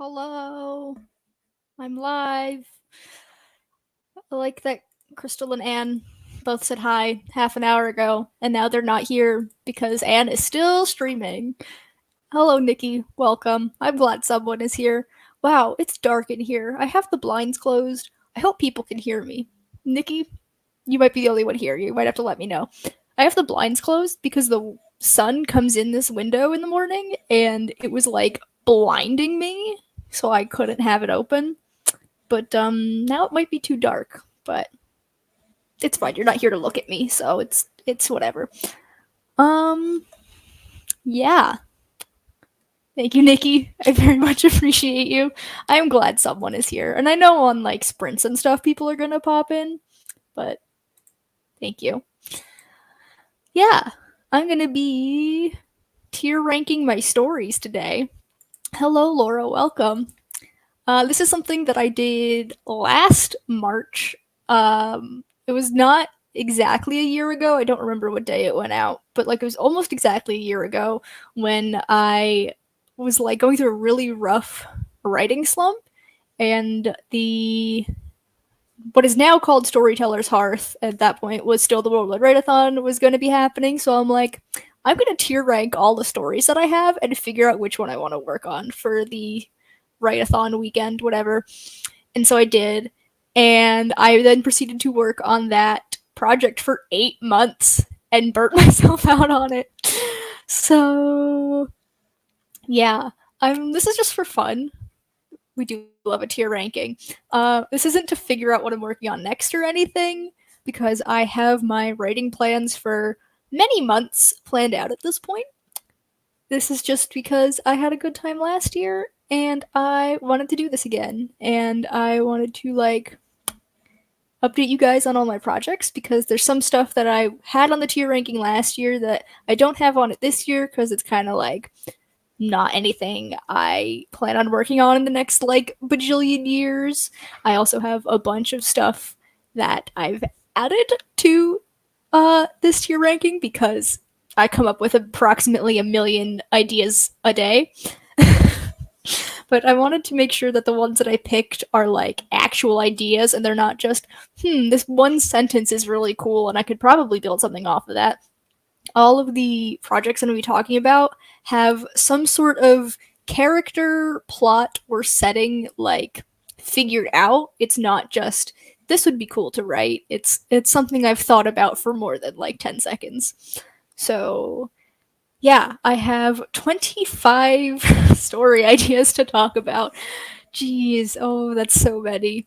Hello, I'm live. I like that Crystal and Anne both said hi half an hour ago, and now they're not here because Anne is still streaming. Hello, Nikki. Welcome. I'm glad someone is here. Wow, it's dark in here. I have the blinds closed. I hope people can hear me. Nikki, you might be the only one here. You might have to let me know. I have the blinds closed because the sun comes in this window in the morning and it was like blinding me, so I couldn't have it open. But now it might be too dark, but it's fine. You're not here to look at me, so it's whatever. Um yeah. Thank you, Nikki. I very much appreciate you. I am glad someone is here. And I know on like sprints and stuff people are gonna pop in, but thank you. Yeah. I'm gonna be tier ranking my stories today. Hello, Laura. Welcome. This is something that I did last March. It was not exactly a year ago. I don't remember what day it went out, but like it was almost exactly a year ago when I was like going through a really rough writing slump, and the what is now called Storyteller's Hearth at that point was still the Worldwide Write-a-thon was going to be happening. So I'm like, I'm going to tier rank all the stories that I have and figure out which one I want to work on for the write-a-thon weekend, whatever. And so I did. And I then proceeded to work on that project for 8 months and burnt myself out on it. So, yeah. This is just for fun. We do love a tier ranking. This isn't to figure out what I'm working on next or anything, because I have my writing plans for many months planned out at this point. This is just because I had a good time last year and I wanted to do this again, and I wanted to like update you guys on all my projects because there's some stuff that I had on the tier ranking last year that I don't have on it this year because it's kind of like not anything I plan on working on in the next like bajillion years. I also have a bunch of stuff that I've added to this tier ranking because I come up with approximately a million ideas a day. But I wanted to make sure that the ones that I picked are like actual ideas and they're not just, this one sentence is really cool and I could probably build something off of that. All of the projects I'm going to be talking about have some sort of character, plot, or setting like figured out. It's not just this would be cool to write. It's something I've thought about for more than like 10 seconds. So, yeah, I have 25 story ideas to talk about. Jeez, oh, that's so many.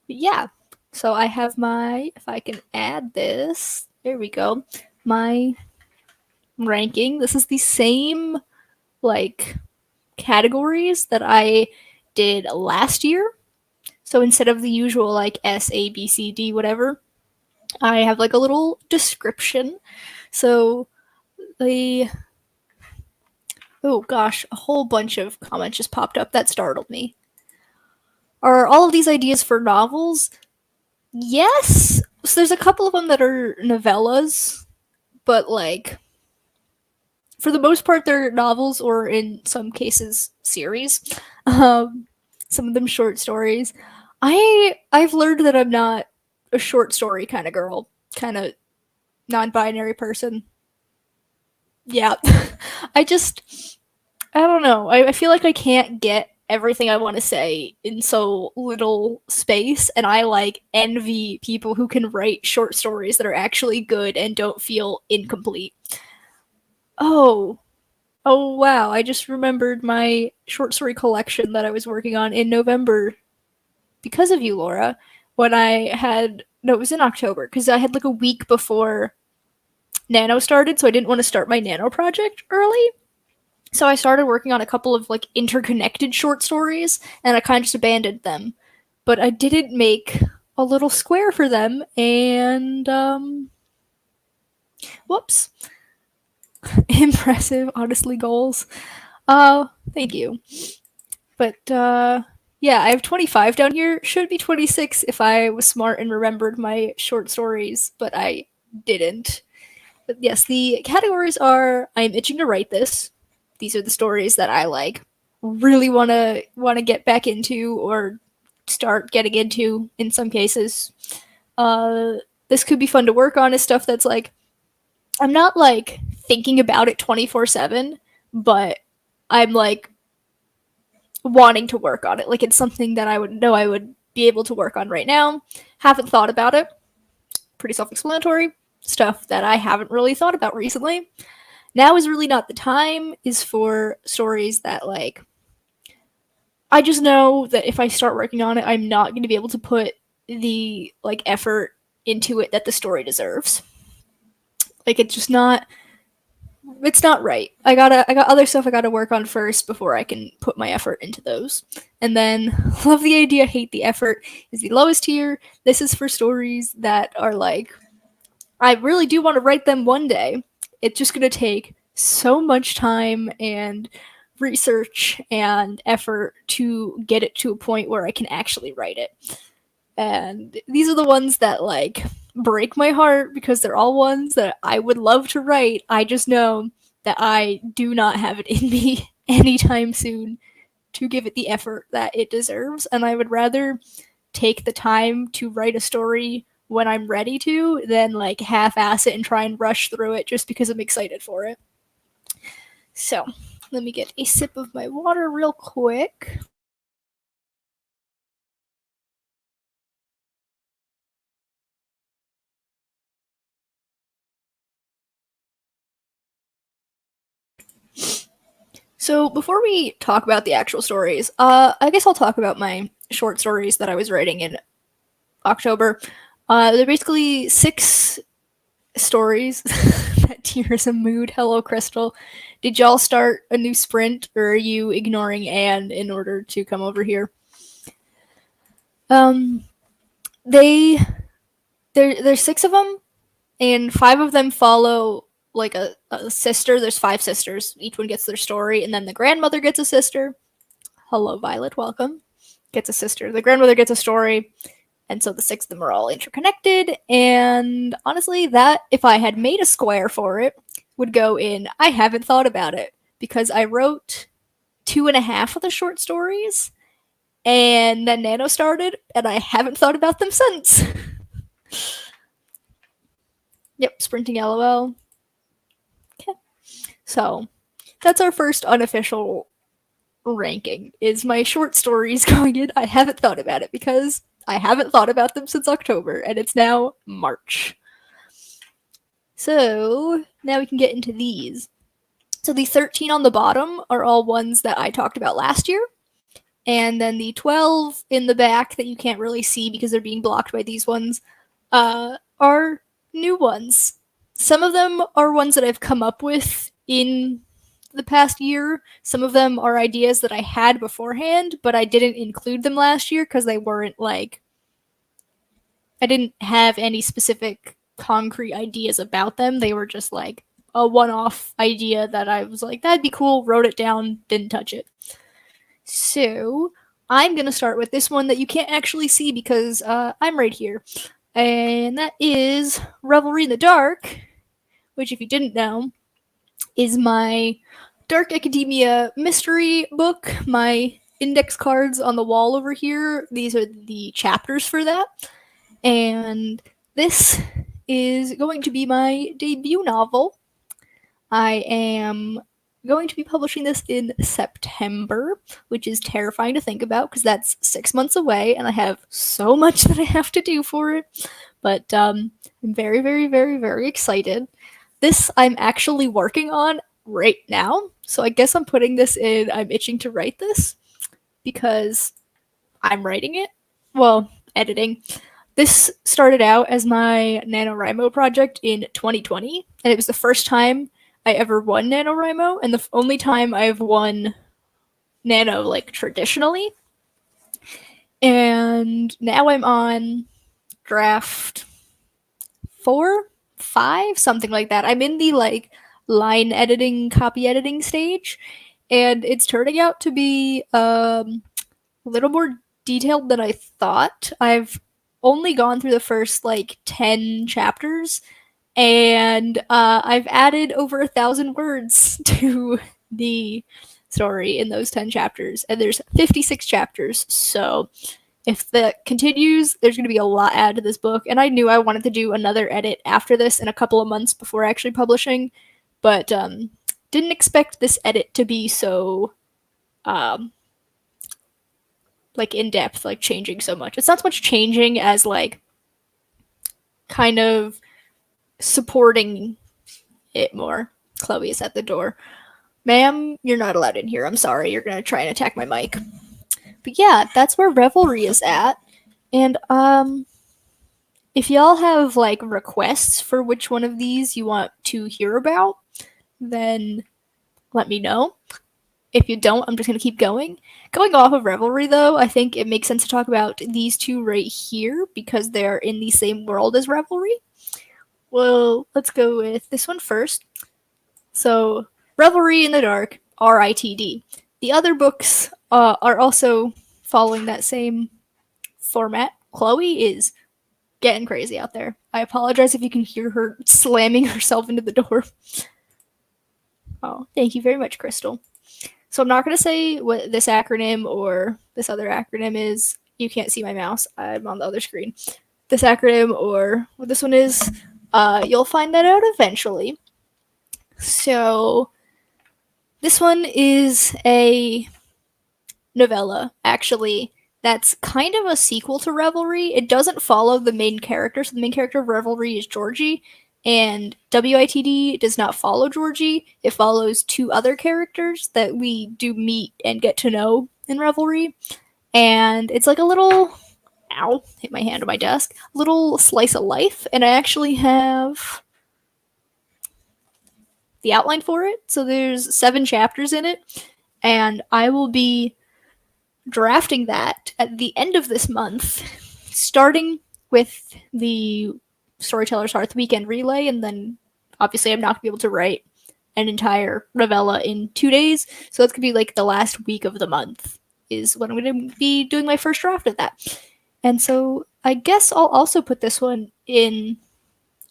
Yeah. So I have my, if I can add this, there we go. My ranking. This is the same like categories that I did last year. So instead of the usual like S, A, B, C, D, whatever, I have like a little description. So the oh gosh, a whole bunch of comments just popped up. That startled me. Are all of these ideas for novels? Yes. So there's a couple of them that are novellas, but like for the most part they're novels or in some cases series. Um, some of them short stories. I've learned that I'm not a short story kind of girl, kind of non-binary person. Yeah. I just I don't know. I feel like I can't get everything I want to say in so little space, and I like envy people who can write short stories that are actually good and don't feel incomplete. Oh, oh wow, I just remembered my short story collection that I was working on in November because of you, Laura. When I had no, it was in October because I had like a week before Nano started, so I didn't want to start my Nano project early. So I started working on a couple of like interconnected short stories, and I kind of just abandoned them. But I didn't make a little square for them, and whoops, impressive, honestly, goals. Thank you. But yeah, I have 25 down here. Should be 26 if I was smart and remembered my short stories, but I didn't. But yes, the categories are I'm itching to write this. These are the stories that I like. really want to get back into or start getting into in some cases. Uh, this could be fun to work on is stuff that's like I'm not like thinking about it 24/7, but I'm like wanting to work on it. Like it's something that I would know I would be able to work on right now. Haven't thought about it. Pretty self-explanatory. Stuff that I haven't really thought about recently. Now is really not the time is for stories that like I just know that if I start working on it, I'm not going to be able to put the like effort into it that the story deserves. Like it's just not it's not right. I got other stuff I gotta work on first before I can put my effort into those. And then love the idea, hate the effort is the lowest tier. This is for stories that are like I really do want to write them one day. It's just gonna take so much time and research and effort to get it to a point where I can actually write it. And these are the ones that like break my heart because they're all ones that I would love to write. I just know that I do not have it in me anytime soon to give it the effort that it deserves. And I would rather take the time to write a story when I'm ready to than like half ass it and try and rush through it just because I'm excited for it. So let me get a sip of my water real quick. So before we talk about the actual stories, I guess I'll talk about my short stories that I was writing in October. They're basically 6 stories. That tears a mood. Hello, Crystal. Did y'all start a new sprint, or are you ignoring Anne in order to come over here? Um, they there's 6 of them, and 5 of them follow like a sister. There's 5 sisters. Each one gets their story, and then the grandmother gets a sister. Hello, Violet. Welcome. Gets a sister. The grandmother gets a story. And so the 6 of them are all interconnected. And honestly, that, if I had made a square for it, would go in I haven't thought about it. Because I wrote 2.5 of the short stories. And then Nano started, and I haven't thought about them since. Yep, sprinting LOL. Okay. So that's our first unofficial ranking is my short stories going in. I haven't thought about it because I haven't thought about them since October, and it's now March. So now we can get into these. So the 13 on the bottom are all ones that I talked about last year. And then the 12 in the back that you can't really see because they're being blocked by these ones are new ones. Some of them are ones that I've come up with in the past year. Some of them are ideas that I had beforehand, but I didn't include them last year because they weren't like I didn't have any specific concrete ideas about them. They were just like a one-off idea that I was like, that'd be cool, wrote it down, didn't touch it. So I'm gonna start with this one that you can't actually see because I'm right here. And that is Revelry in the Dark, which, if you didn't know, is my dark academia mystery book. My index cards on the wall over here, these are the chapters for that. And this is going to be my debut novel. I am going to be publishing this in September, which is terrifying to think about because that's 6 months away and I have so much that I have to do for it. But I'm very, very, very, very excited. This I'm actually working on right now. So I guess I'm putting this in. I'm itching to write this because I'm writing it. Well, editing. This started out as my NaNoWriMo project in 2020, and it was the first time I ever won NaNoWriMo, and the only time I've won Nano, like, traditionally. And now I'm on draft 4, 5, something like that. I'm in the, like, line editing, copy editing stage, and it's turning out to be a little more detailed than I thought. I've only gone through the first like 10 chapters, and I've added over 1,000 words to the story in those 10 chapters, and there's 56 chapters, so if that continues, there's going to be a lot added to this book, and I knew I wanted to do another edit after this in a couple of months before actually publishing, but didn't expect this edit to be so like in depth, like changing so much. It's not so much changing as like kind of supporting it more. Chloe is at the door. Ma'am, you're not allowed in here. I'm sorry. You're gonna try and attack my mic. But yeah, that's where Revelry is at. And if y'all have like requests for which one of these you want to hear about, then let me know. If you don't, I'm just going to keep going. Going off of Revelry, though, I think it makes sense to talk about these two right here because they're in the same world as Revelry. Well, let's go with this one first. So, Revelry in the Dark, RITD. The other books are also following that same format. Chloe is getting crazy out there. I apologize if you can hear her slamming herself into the door. Oh, thank you very much, Crystal. So I'm not going to say what this acronym or this other acronym is. You can't see my mouse. I'm on the other screen. This acronym or what this one is, you'll find that out eventually. So this one is a novella, actually, that's kind of a sequel to Revelry. It doesn't follow the main character. So the main character of Revelry is Georgie, and WITD does not follow Georgie. It follows two other characters that we do meet and get to know in Revelry. And it's like a little, ow, hit my hand on my desk, little slice of life. And I actually have the outline for it. So there's 7 chapters in it. And I will be drafting that at the end of this month, starting with the Storyteller's Hearth weekend relay, and then obviously I'm not going to be able to write an entire novella in 2 days, so that's going to be like the last week of the month is when I'm going to be doing my first draft of that. And so I guess I'll also put this one in.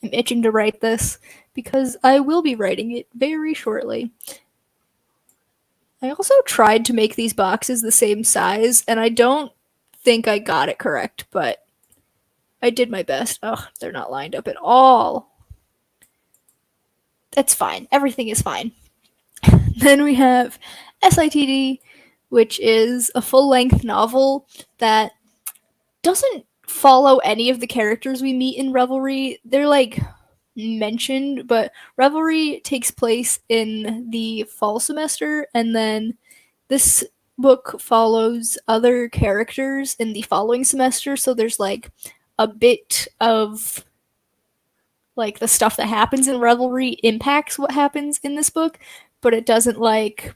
I'm itching to write this because I will be writing it very shortly. I also tried to make these boxes the same size, and I don't think I got it correct, but I did my best. Oh, they're not lined up at all. That's fine. Everything is fine. Then we have SITD, which is a full-length novel that doesn't follow any of the characters we meet in Revelry. They're like mentioned, but Revelry takes place in the fall semester, and then this book follows other characters in the following semester, so there's like a bit of like the stuff that happens in Revelry impacts what happens in this book, but it doesn't like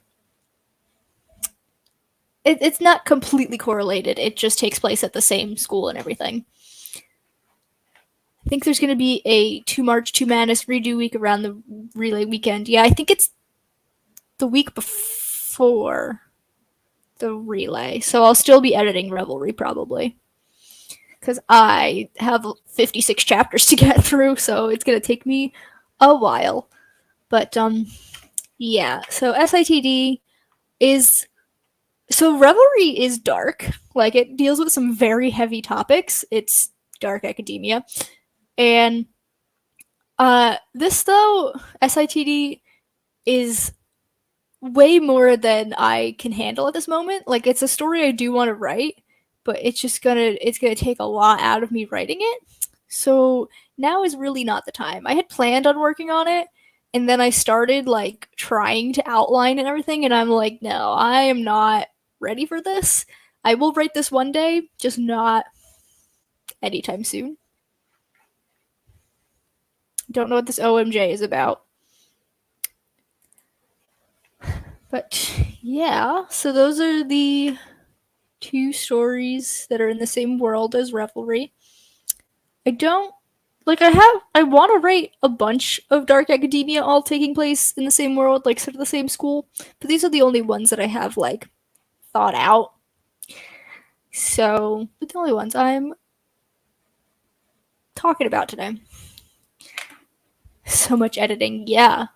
it's not completely correlated. It just takes place at the same school and everything. I think there's going to be a 2 March 2 Madness redo week around the relay weekend. Yeah, I think it's the week before the relay. So I'll still be editing Revelry probably. Because I have 56 chapters to get through, so it's going to take me a while. But, yeah. So SITD is... So Revelry is dark. Like, it deals with some very heavy topics. It's dark academia. And, this, though, SITD is way more than I can handle at this moment. Like, it's a story I do want to write, but it's gonna take a lot out of me writing it. So now is really not the time. I had planned on working on it, and then I started like trying to outline and everything, and I'm like, no, I am not ready for this. I will write this one day, just not anytime soon. Don't know what this OMJ is about. But yeah, so those are the 2 stories that are in the same world as Revelry. I don't like I want to write a bunch of dark academia all taking place in the same world, like sort of the same school, but these are the only ones that I have like thought out. So, the only ones I'm talking about today. So much editing, yeah.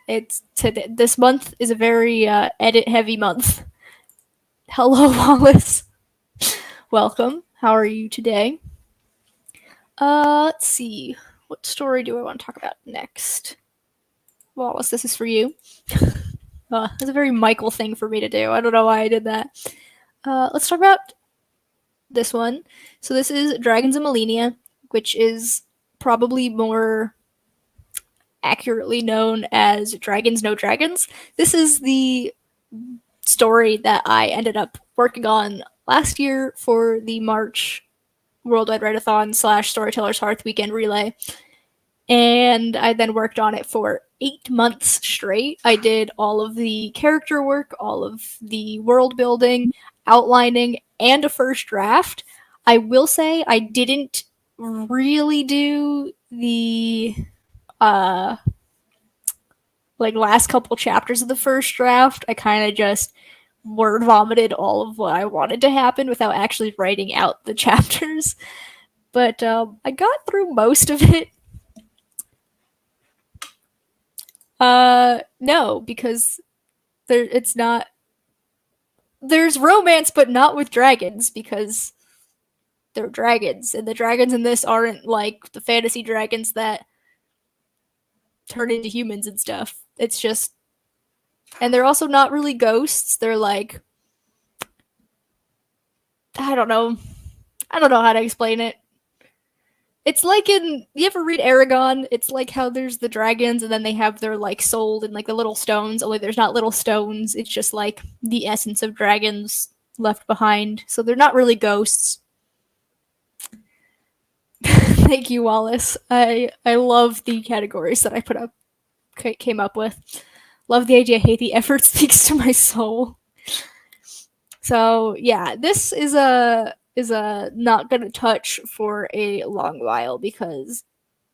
This month is a very edit heavy month. Hello, Wallace. Welcome. How are you today? Let's see. What story do I want to talk about next? Wallace, this is for you. That's a very Michael thing for me to do. I don't know why I did that. Let's talk about this one. So this is Dragons of Millennia, which is probably more accurately known as Dragons No Dragons. This is the story that I ended up working on last year for the March Worldwide Write-a-thon / Storyteller's Hearth Weekend Relay. And I then worked on it for 8 months straight. I did all of the character work, all of the world building, outlining, and a first draft. I will say I didn't really do the last couple chapters of the first draft. I kind of just word vomited all of what I wanted to happen without actually writing out the chapters. But I got through most of it. No, because it's not. There's romance, but not with dragons, because they're dragons, and the dragons in this aren't like the fantasy dragons that turn into humans and stuff. It's just, and they're also not really ghosts. They're like, I don't know how to explain it. It's like in, you ever read Aragon? It's like how there's the dragons and then they have their like soul and like the little stones, only there's not little stones. It's just like the essence of dragons left behind. So they're not really ghosts. Thank you, Wallace. I love the categories that I came up with. Love the idea. Hate the effort speaks to my soul. So yeah, this is a not gonna touch for a long while, because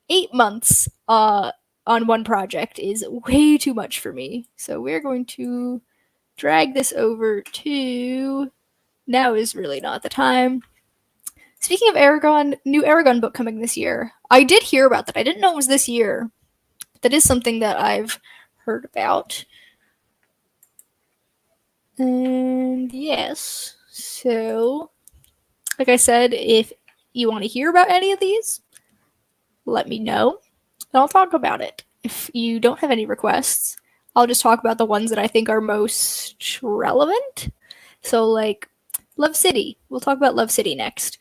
8 months on one project is way too much for me. So we're going to drag this over to now is really not the time. Speaking of Aragon, new Aragon book coming this year. I did hear about that. I didn't know it was this year. That is something that I've heard about. And yes, so like I said, if you want to hear about any of these, let me know, and I'll talk about it. If you don't have any requests, I'll just talk about the ones that I think are most relevant. So, like, Love City. We'll talk about Love City next.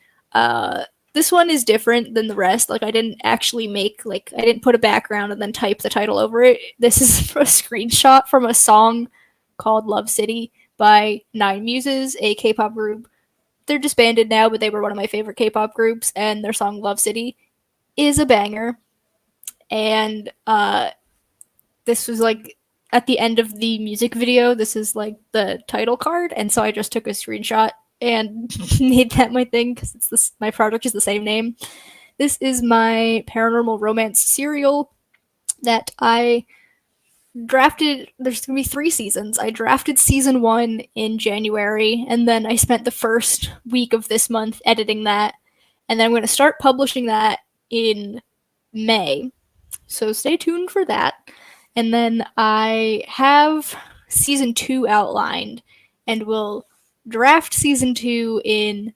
This one is different than the rest. Like, I didn't actually I didn't put a background and then type the title over it. This is a screenshot from a song called Love City by Nine Muses, a K-pop group. They're disbanded now, but they were one of my favorite K-pop groups, and their song Love City is a banger. And this was like at the end of the music video. This is like the title card, and so I just took a screenshot and made that my thing, because my project is the same name. This is my paranormal romance serial that I drafted. There's gonna be 3 seasons. I drafted season 1 in January, and then I spent the first week of this month editing that, and then I'm going to start publishing that in May. So stay tuned for that. And then I have season 2 outlined, and will draft season 2 in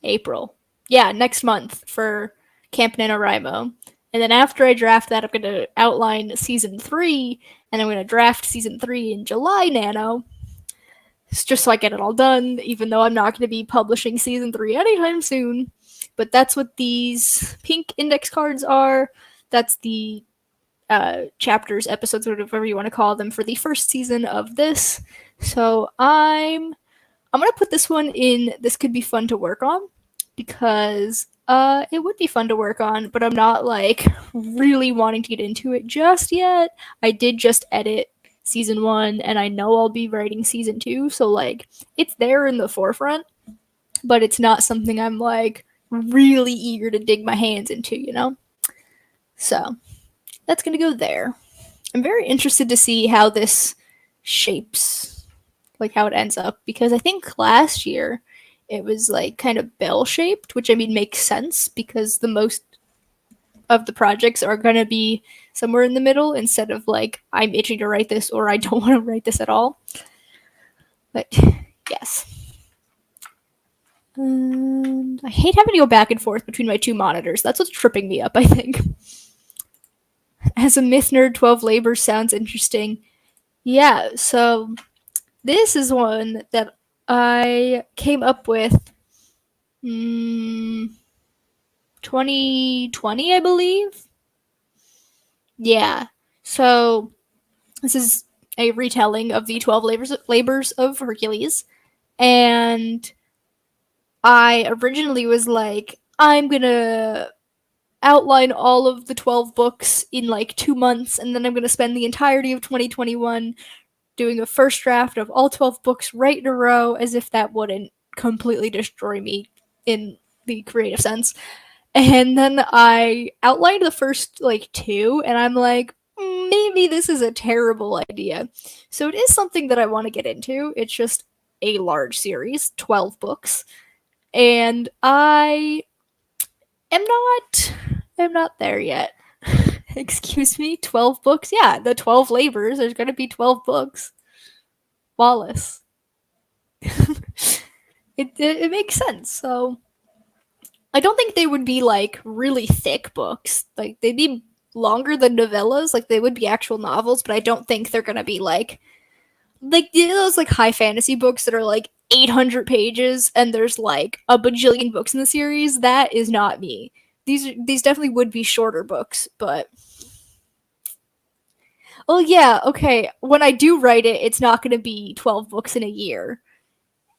April. Yeah, next month for Camp NaNoWriMo. And then after I draft that, I'm going to outline season 3, and I'm going to draft season 3 in July Nano. It's just so I get it all done, even though I'm not going to be publishing season 3 anytime soon. But that's what these pink index cards are. That's the chapters, episodes, whatever you want to call them, for the first season of this. So I'm going to put this one in This Could Be Fun to Work On, because it would be fun to work on, but I'm not like really wanting to get into it just yet. I did just edit season 1, and I know I'll be writing season 2, so like it's there in the forefront, but it's not something I'm like really eager to dig my hands into, you know? So that's gonna go there. I'm very interested to see how this shapes, like how it ends up, because I think last year it was like kind of bell shaped, which I mean makes sense, because the most of the projects are going to be somewhere in the middle instead of like I'm itching to write this or I don't want to write this at all. But yes. And I hate having to go back and forth between my two monitors. That's what's tripping me up, I think. As a myth nerd, 12 labors sounds interesting. Yeah, so this is one that I came up with 2020, I believe. Yeah. So this is a retelling of the 12 labors of Hercules. And I originally was like, I'm going to outline all of the 12 books in like 2 months, and then I'm going to spend the entirety of 2021 doing a first draft of all 12 books right in a row, as if that wouldn't completely destroy me in the creative sense. And then I outlined the first like two, and I'm like, maybe this is a terrible idea. So it is something that I want to get into. It's just a large series, 12 books. And I am not there yet. Excuse me, 12 books? Yeah, the 12 labors. There's going to be 12 books. Wallace. it makes sense. So I don't think they would be like really thick books. Like they'd be longer than novellas. Like they would be actual novels, but I don't think they're going to be like those like high fantasy books that are like 800 pages and there's like a bajillion books in the series. That is not me. These definitely would be shorter books, but oh yeah, okay. When I do write it, it's not going to be 12 books in a year.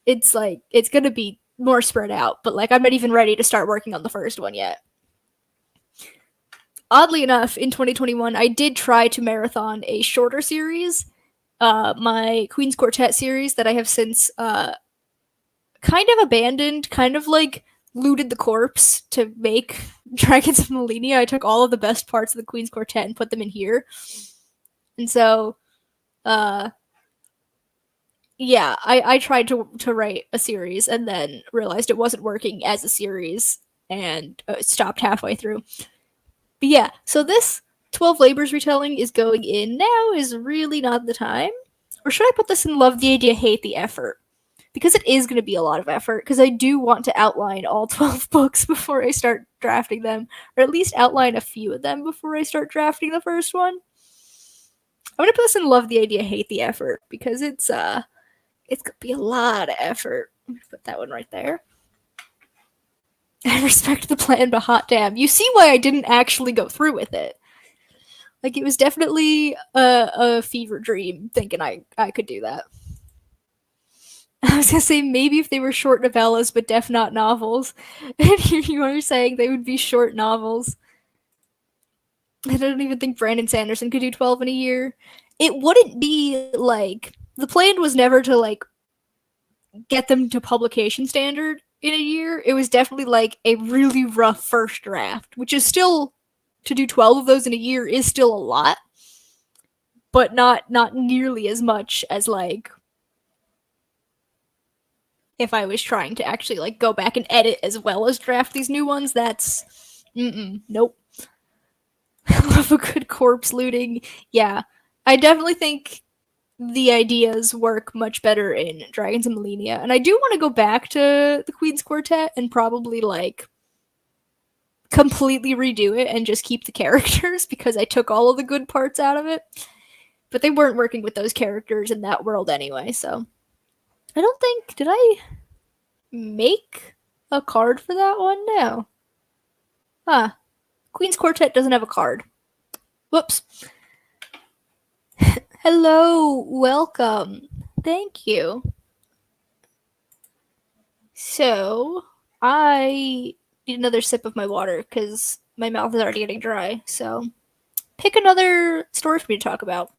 It's like it's going to be more spread out, but like I'm not even ready to start working on the first one yet. Oddly enough, in 2021, I did try to marathon a shorter series, my Queen's Quartet series that I have since kind of abandoned, kind of like looted the corpse to make Dragons of Millennia. I took all of the best parts of the Queen's Quartet and put them in here. And so, yeah, I tried to write a series and then realized it wasn't working as a series and stopped halfway through. But yeah, so this 12 Labors retelling is going in now is really not the time. Or should I put this in love the idea, hate the effort? Because it is going to be a lot of effort, because I do want to outline all 12 books before I start drafting them, or at least outline a few of them before I start drafting the first one. I'm going to put this in love the idea, hate the effort, because it's going to be a lot of effort. I'm going to put that one right there. I respect the plan, but hot damn. You see why I didn't actually go through with it. Like, it was definitely a fever dream thinking I could do that. I was gonna say maybe if they were short novellas, but def not novels. And here you are saying they would be short novels. I don't even think Brandon Sanderson could do 12 in a year. It wouldn't be like the plan was never to like get them to publication standard in a year. It was definitely like a really rough first draft, which is still to do 12 of those in a year is still a lot, but not nearly as much as like if I was trying to actually like go back and edit as well as draft these new ones. That's nope. I love a good corpse looting. Yeah, I definitely think the ideas work much better in Dragons of Millennia, and I do want to go back to the Queen's Quartet and probably like completely redo it and just keep the characters because I took all of the good parts out of it. But they weren't working with those characters in that world anyway, so I don't think did I make a card for that one? No. Huh. Queen's Quartet doesn't have a card. Whoops. Hello, welcome. Thank you. So, I need another sip of my water because my mouth is already getting dry. So, pick another story for me to talk about.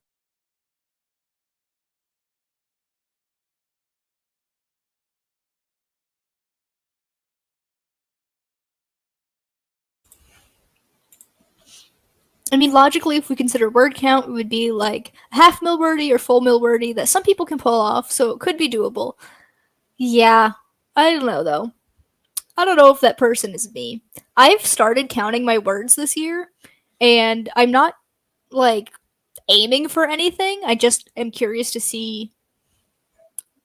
I mean, logically, if we consider word count, it would be like half mil wordy or full mil wordy that some people can pull off, so it could be doable. Yeah, I don't know though. I don't know if that person is me. I've started counting my words this year, and I'm not like aiming for anything. I just am curious to see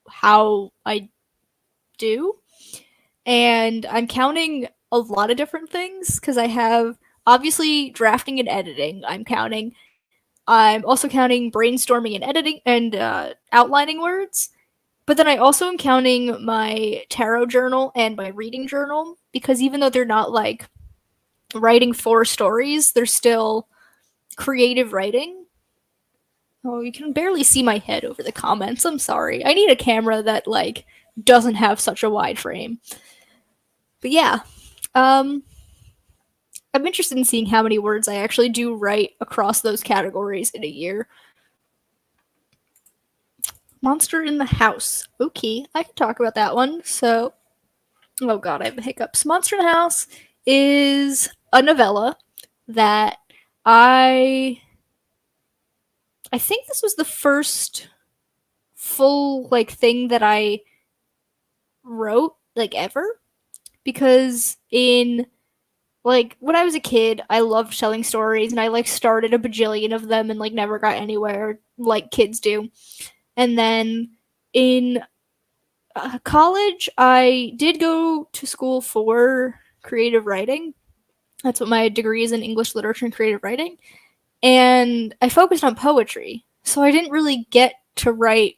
how I do. And I'm counting a lot of different things because I have obviously drafting and editing. I'm counting. I'm also counting brainstorming and editing and outlining words. But then I also am counting my tarot journal and my reading journal because even though they're not like writing for stories, they're still creative writing. Oh, you can barely see my head over the comments. I'm sorry. I need a camera that like doesn't have such a wide frame. But yeah, um, I'm interested in seeing how many words I actually do write across those categories in a year. Monster in the House. Okay, I can talk about that one. So, oh god, I have hiccups. Monster in the House is a novella that I I think this was the first full like thing that I wrote like ever because in like when I was a kid, I loved telling stories and I like started a bajillion of them and like never got anywhere like kids do. And then in college, I did go to school for creative writing. That's what my degree is in English literature and creative writing. And I focused on poetry. So I didn't really get to write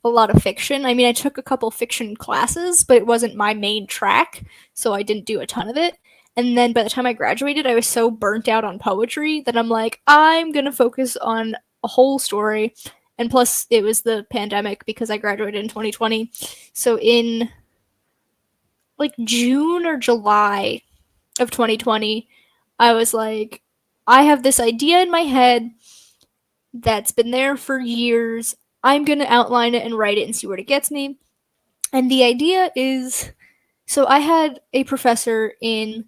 a lot of fiction. I mean, I took a couple fiction classes, but it wasn't my main track, so I didn't do a ton of it. And then by the time I graduated, I was so burnt out on poetry that I'm like, I'm going to focus on a whole story. And plus, it was the pandemic because I graduated in 2020. So in like June or July of 2020, I was like, I have this idea in my head that's been there for years. I'm going to outline it and write it and see where it gets me. And the idea is so I had a professor in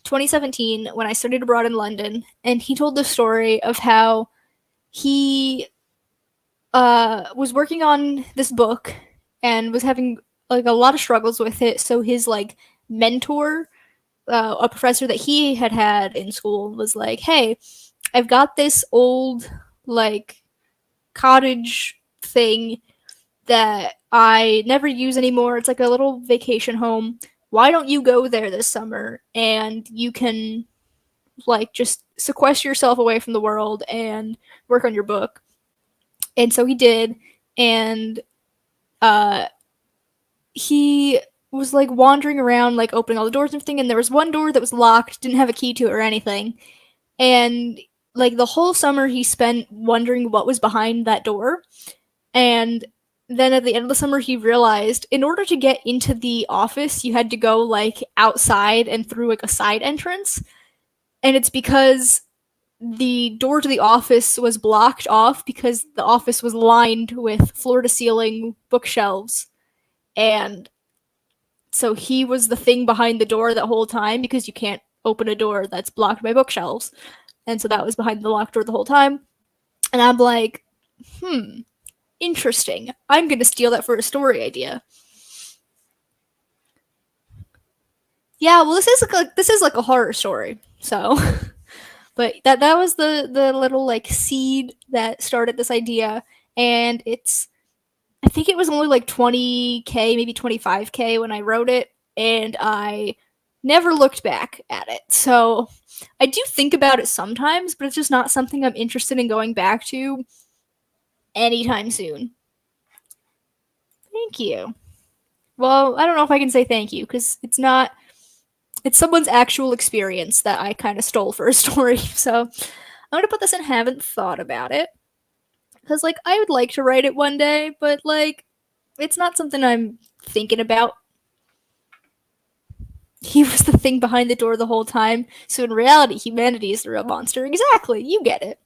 2017 when I studied abroad in London, and he told the story of how he was working on this book and was having like a lot of struggles with it. So his like mentor, a professor that he had in school, was like, "Hey, I've got this old like cottage thing that I never use anymore. It's like a little vacation home. Why don't you go there this summer and you can like just sequester yourself away from the world and work on your book?" And so he did, and uh he was like wandering around like opening all the doors and everything, and there was one door that was locked, didn't have a key to it or anything. And like the whole summer he spent wondering what was behind that door. And then at the end of the summer, he realized in order to get into the office, you had to go like outside and through like a side entrance. And it's because the door to the office was blocked off because the office was lined with floor to ceiling bookshelves. And so he was the thing behind the door that whole time because you can't open a door that's blocked by bookshelves. And so that was behind the locked door the whole time. And I'm like, interesting. I'm going to steal that for a story idea. Yeah, well, this is like a horror story. So, but that was the little like seed that started this idea, and it's I think it was only like 20K, maybe 25K when I wrote it, and I never looked back at it. So, I do think about it sometimes, but it's just not something I'm interested in going back to anytime soon. Thank you. Well, I don't know if I can say thank you because it's someone's actual experience that I kind of stole for a story. So I'm gonna put this in haven't thought about it because like I would like to write it one day, but like it's not something I'm thinking about. He was the thing behind the door the whole time, so in reality, humanity is the real monster. Exactly, you get it.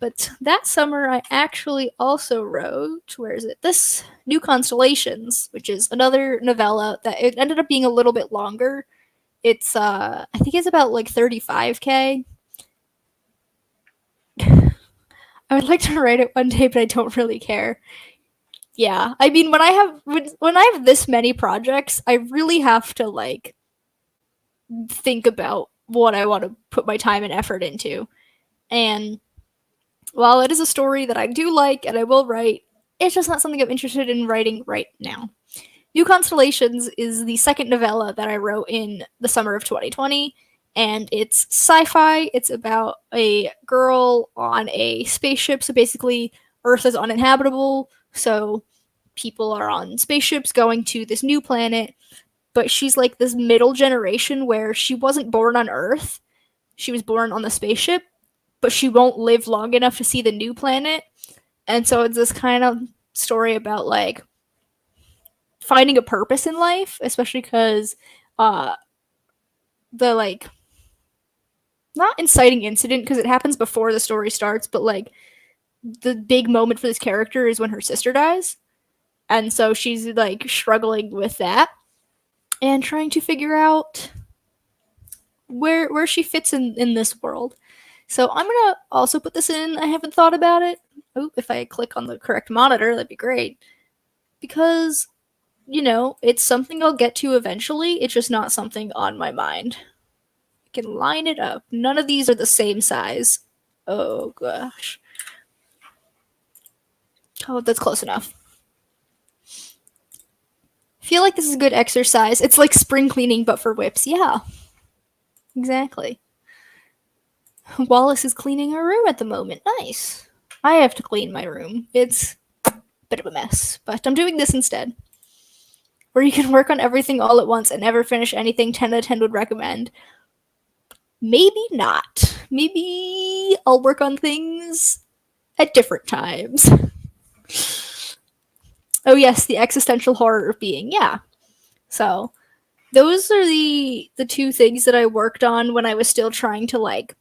But that summer, I actually also wrote, where is it? This New Constellations, which is another novella that it ended up being a little bit longer. It's I think it's about like 35K. I would like to write it one day, but I don't really care. Yeah, I mean, when I have this many projects, I really have to like think about what I want to put my time and effort into. And while it is a story that I do like and I will write, it's just not something I'm interested in writing right now. New Constellations is the second novella that I wrote in the summer of 2020, and it's sci fi. It's about a girl on a spaceship. So basically, Earth is uninhabitable, so people are on spaceships going to this new planet, but she's like this middle generation where she wasn't born on Earth. She was born on the spaceship, but she won't live long enough to see the new planet. And so it's this kind of story about like finding a purpose in life, especially because uh the like not inciting incident because it happens before the story starts, but like the big moment for this character is when her sister dies. And so she's like struggling with that and trying to figure out where she fits in this world. So I'm gonna also put this in. I haven't thought about it. Oh, if I click on the correct monitor, that'd be great. Because, you know, it's something I'll get to eventually. It's just not something on my mind. I can line it up. None of these are the same size. Oh gosh. Oh, that's close enough. I feel like this is a good exercise. It's like spring cleaning, but for whips. Yeah, exactly. Wallace is cleaning her room at the moment. Nice. I have to clean my room. It's a bit of a mess, but I'm doing this instead. Where you can work on everything all at once and never finish anything 10 out of 10 would recommend. Maybe not. Maybe I'll work on things at different times. Oh yes, the existential horror of being. Yeah. So, those are the two things that I worked on when I was still trying to like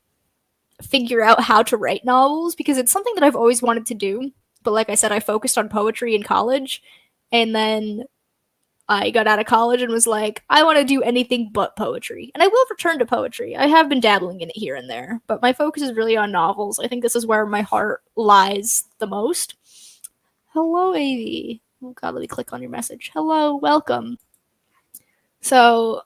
figure out how to write novels because it's something that I've always wanted to do. But like I said, I focused on poetry in college, and then I got out of college and was like, I want to do anything but poetry. And I will return to poetry. I have been dabbling in it here and there, but my focus is really on novels. I think this is where my heart lies the most. Hello, Avy. Oh god, let me click on your message. Hello, welcome. So,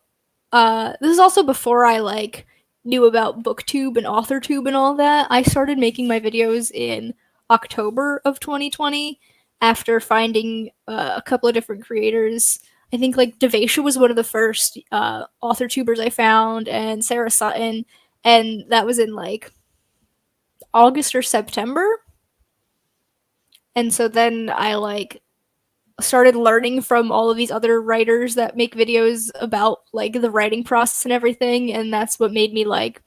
this is also before I like knew about booktube and authortube and all that. I started making my videos in October of 2020 after finding a couple of different creators. I think like Devasia was one of the first author tubers I found, and Sarah Sutton, and that was in like August or September. And so then I like started learning from all of these other writers that make videos about like the writing process and everything, and that's what made me like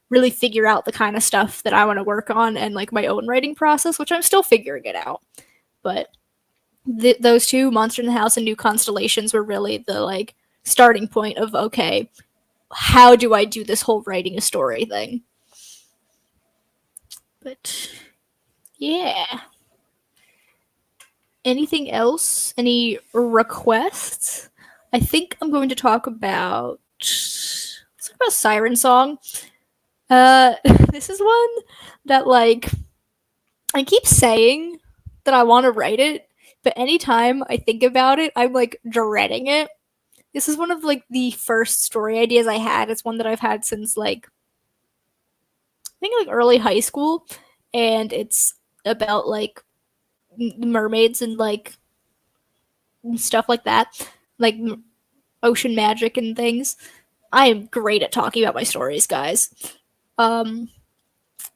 really figure out the kind of stuff that I want to work on and like my own writing process, which I'm still figuring it out. But those two, Monster in the House and New Constellations, were really the like starting point of okay, how do I do this whole writing a story thing? But yeah. Anything else? Any requests? I think I'm going to talk about let's talk about Siren Song. This is one that like I keep saying that I want to write it, but anytime I think about it, I'm like dreading it. This is one of like the first story ideas I had. It's one that I've had since like I think like early high school, and it's about like mermaids and like stuff like that, like ocean magic and things. I am great at talking about my stories, guys. Um,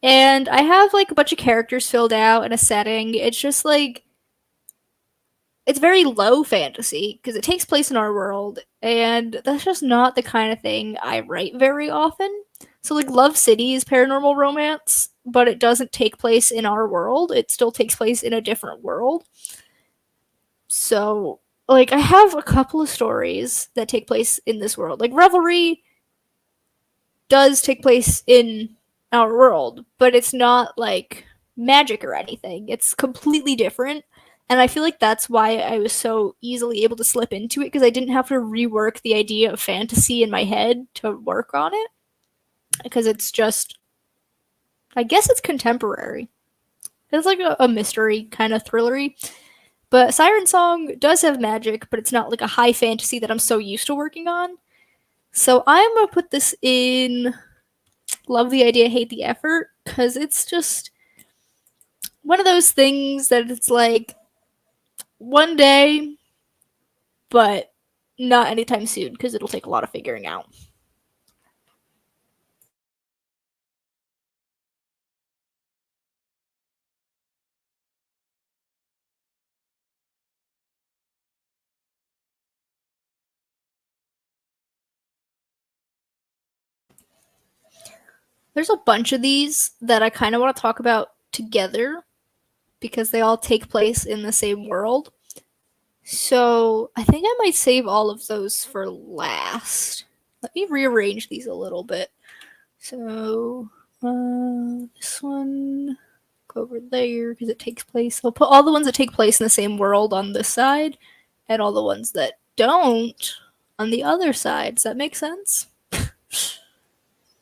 and I have like a bunch of characters filled out in a setting. It's just like it's very low fantasy because it takes place in our world, and that's just not the kind of thing I write very often. So like Love City is paranormal romance, but it doesn't take place in our world. It still takes place in a different world. So like I have a couple of stories that take place in this world. Like Revelry does take place in our world, but it's not like magic or anything. It's completely different. And I feel like that's why I was so easily able to slip into it because I didn't have to rework the idea of fantasy in my head to work on it. Because it's just, I guess it's contemporary. It's like a mystery kind of thrillery. But Siren Song does have magic, but it's not like a high fantasy that I'm so used to working on. So I'm gonna put this in love the idea, hate the effort, because it's just one of those things that it's like one day, but not anytime soon, because it'll take a lot of figuring out. There's a bunch of these that I kind of want to talk about together because they all take place in the same world. So I think I might save all of those for last. Let me rearrange these a little bit. So this one go over there because it takes place. I'll put all the ones that take place in the same world on this side, and all the ones that don't on the other side. Does that make sense?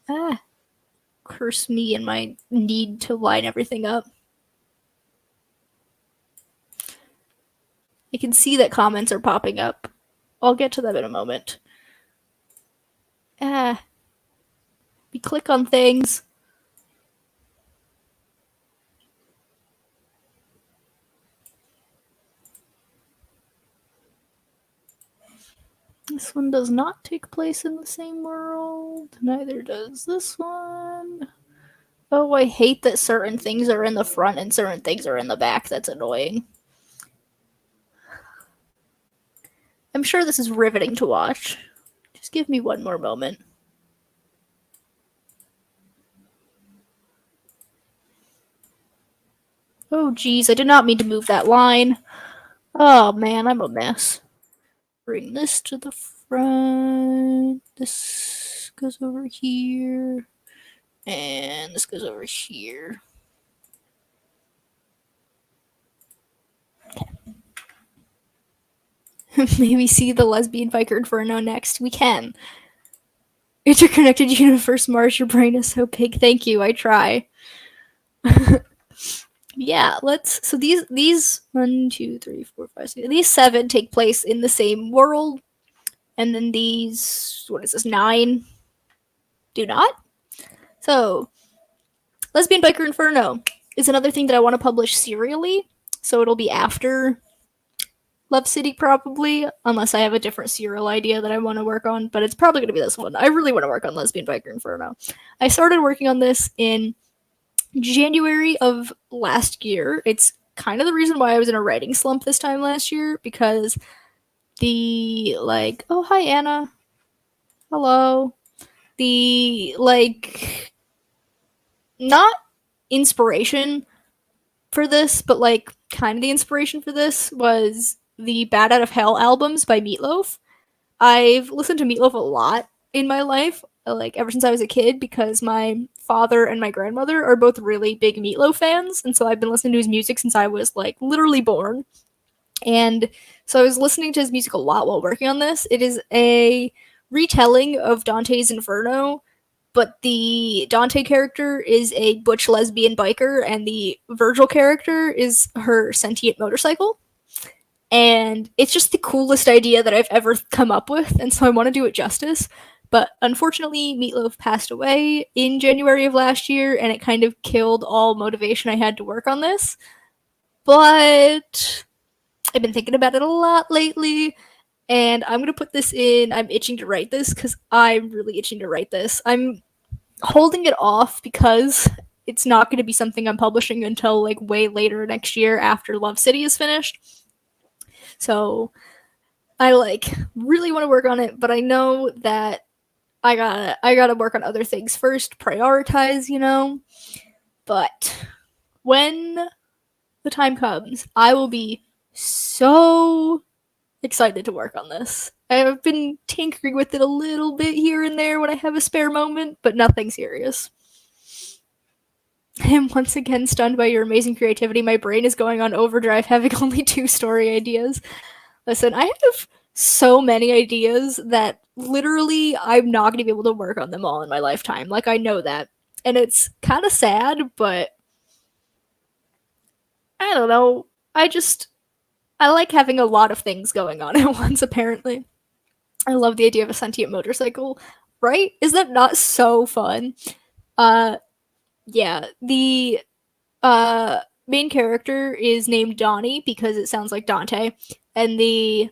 Ah, curse me and my need to line everything up. I can see that comments are popping up. I'll get to them in a moment. Ah, we click on things. This one does not take place in the same world. Neither does this one. Oh, I hate that certain things are in the front and certain things are in the back. That's annoying. I'm sure this is riveting to watch. Just give me one more moment. Oh, geez, I did not mean to move that line. Oh, man, I'm a mess. Bring this to the front. This goes over here. And this goes over here. Maybe see the lesbian biker inferno next. We can. Interconnected universe, Mars, your brain is so big. Thank you, I try. Yeah, let's. So these 1, 2, 3, 4, 5, 6. These 7 take place in the same world, and then these, what is this, 9 do not. So, Lesbian Biker Inferno is another thing that I want to publish serially. So it'll be after Love City probably, unless I have a different serial idea that I want to work on. But it's probably going to be this one. I really want to work on Lesbian Biker Inferno. I started working on this in January of last year. It's kind of the reason why I was in a writing slump this time last year, because the, like, oh, hi, Anna. Hello. The, like, not inspiration for this, but, like, kind of the inspiration for this was the Bad Out of Hell albums by Meatloaf. I've listened to Meatloaf a lot in my life, like ever since I was a kid, because my father and my grandmother are both really big Meatloaf fans, and so I've been listening to his music since I was like literally born. And so I was listening to his music a lot while working on this. It is a retelling of Dante's Inferno, but the Dante character is a butch lesbian biker, and the Virgil character is her sentient motorcycle. And it's just the coolest idea that I've ever come up with, and so I want to do it justice. But unfortunately, Meatloaf passed away in January of last year, and it kind of killed all motivation I had to work on this. But I've been thinking about it a lot lately, and I'm gonna put this in. I'm itching to write this because I'm really itching to write this. I'm holding it off because it's not going to be something I'm publishing until like way later next year after Love City is finished. So I like really want to work on it, but I know that I gotta work on other things first, prioritize, you know. But when the time comes, I will be so excited to work on this. I've been tinkering with it a little bit here and there when I have a spare moment, but nothing serious. I am once again stunned by your amazing creativity. My brain is going on overdrive, having only 2 story ideas. Listen, I have so many ideas that literally I'm not going to be able to work on them all in my lifetime. Like, I know that. And it's kind of sad, but I don't know. I just I like having a lot of things going on at once, apparently. I love the idea of a sentient motorcycle, right? Is that not so fun? Uh, yeah, the uh main character is named Donnie because it sounds like Dante, and the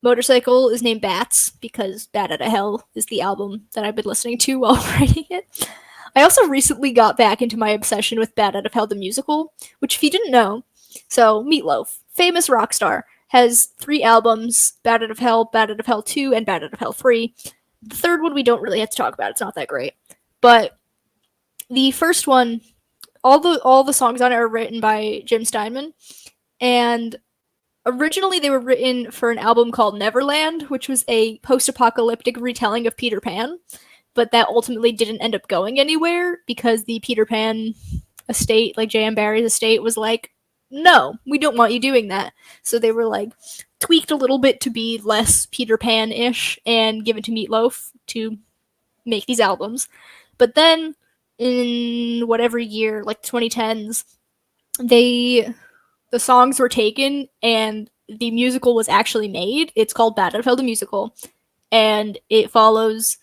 motorcycle is named Bats because Bat Outta Hell is the album that I've been listening to while writing it. I also recently got back into my obsession with Bat Out of Hell the musical, which if you didn't know, so Meatloaf, famous rock star, has 3 albums: Bat Out of Hell, Bat Out of Hell 2, and Bat Out of Hell 3. The third one we don't really have to talk about. It's not that great. But the first one, all the songs on it are written by Jim Steinman, and originally they were written for an album called Neverland, which was a post-apocalyptic retelling of Peter Pan, but that ultimately didn't end up going anywhere because the Peter Pan estate, like J.M. Barrie's estate, was like, no, we don't want you doing that. So they were like tweaked a little bit to be less Peter Pan-ish and given to Meatloaf to make these albums. But then in whatever year, like 2010s, they the songs were taken and the musical was actually made. It's called Bat Out of Hell the Musical, and it follows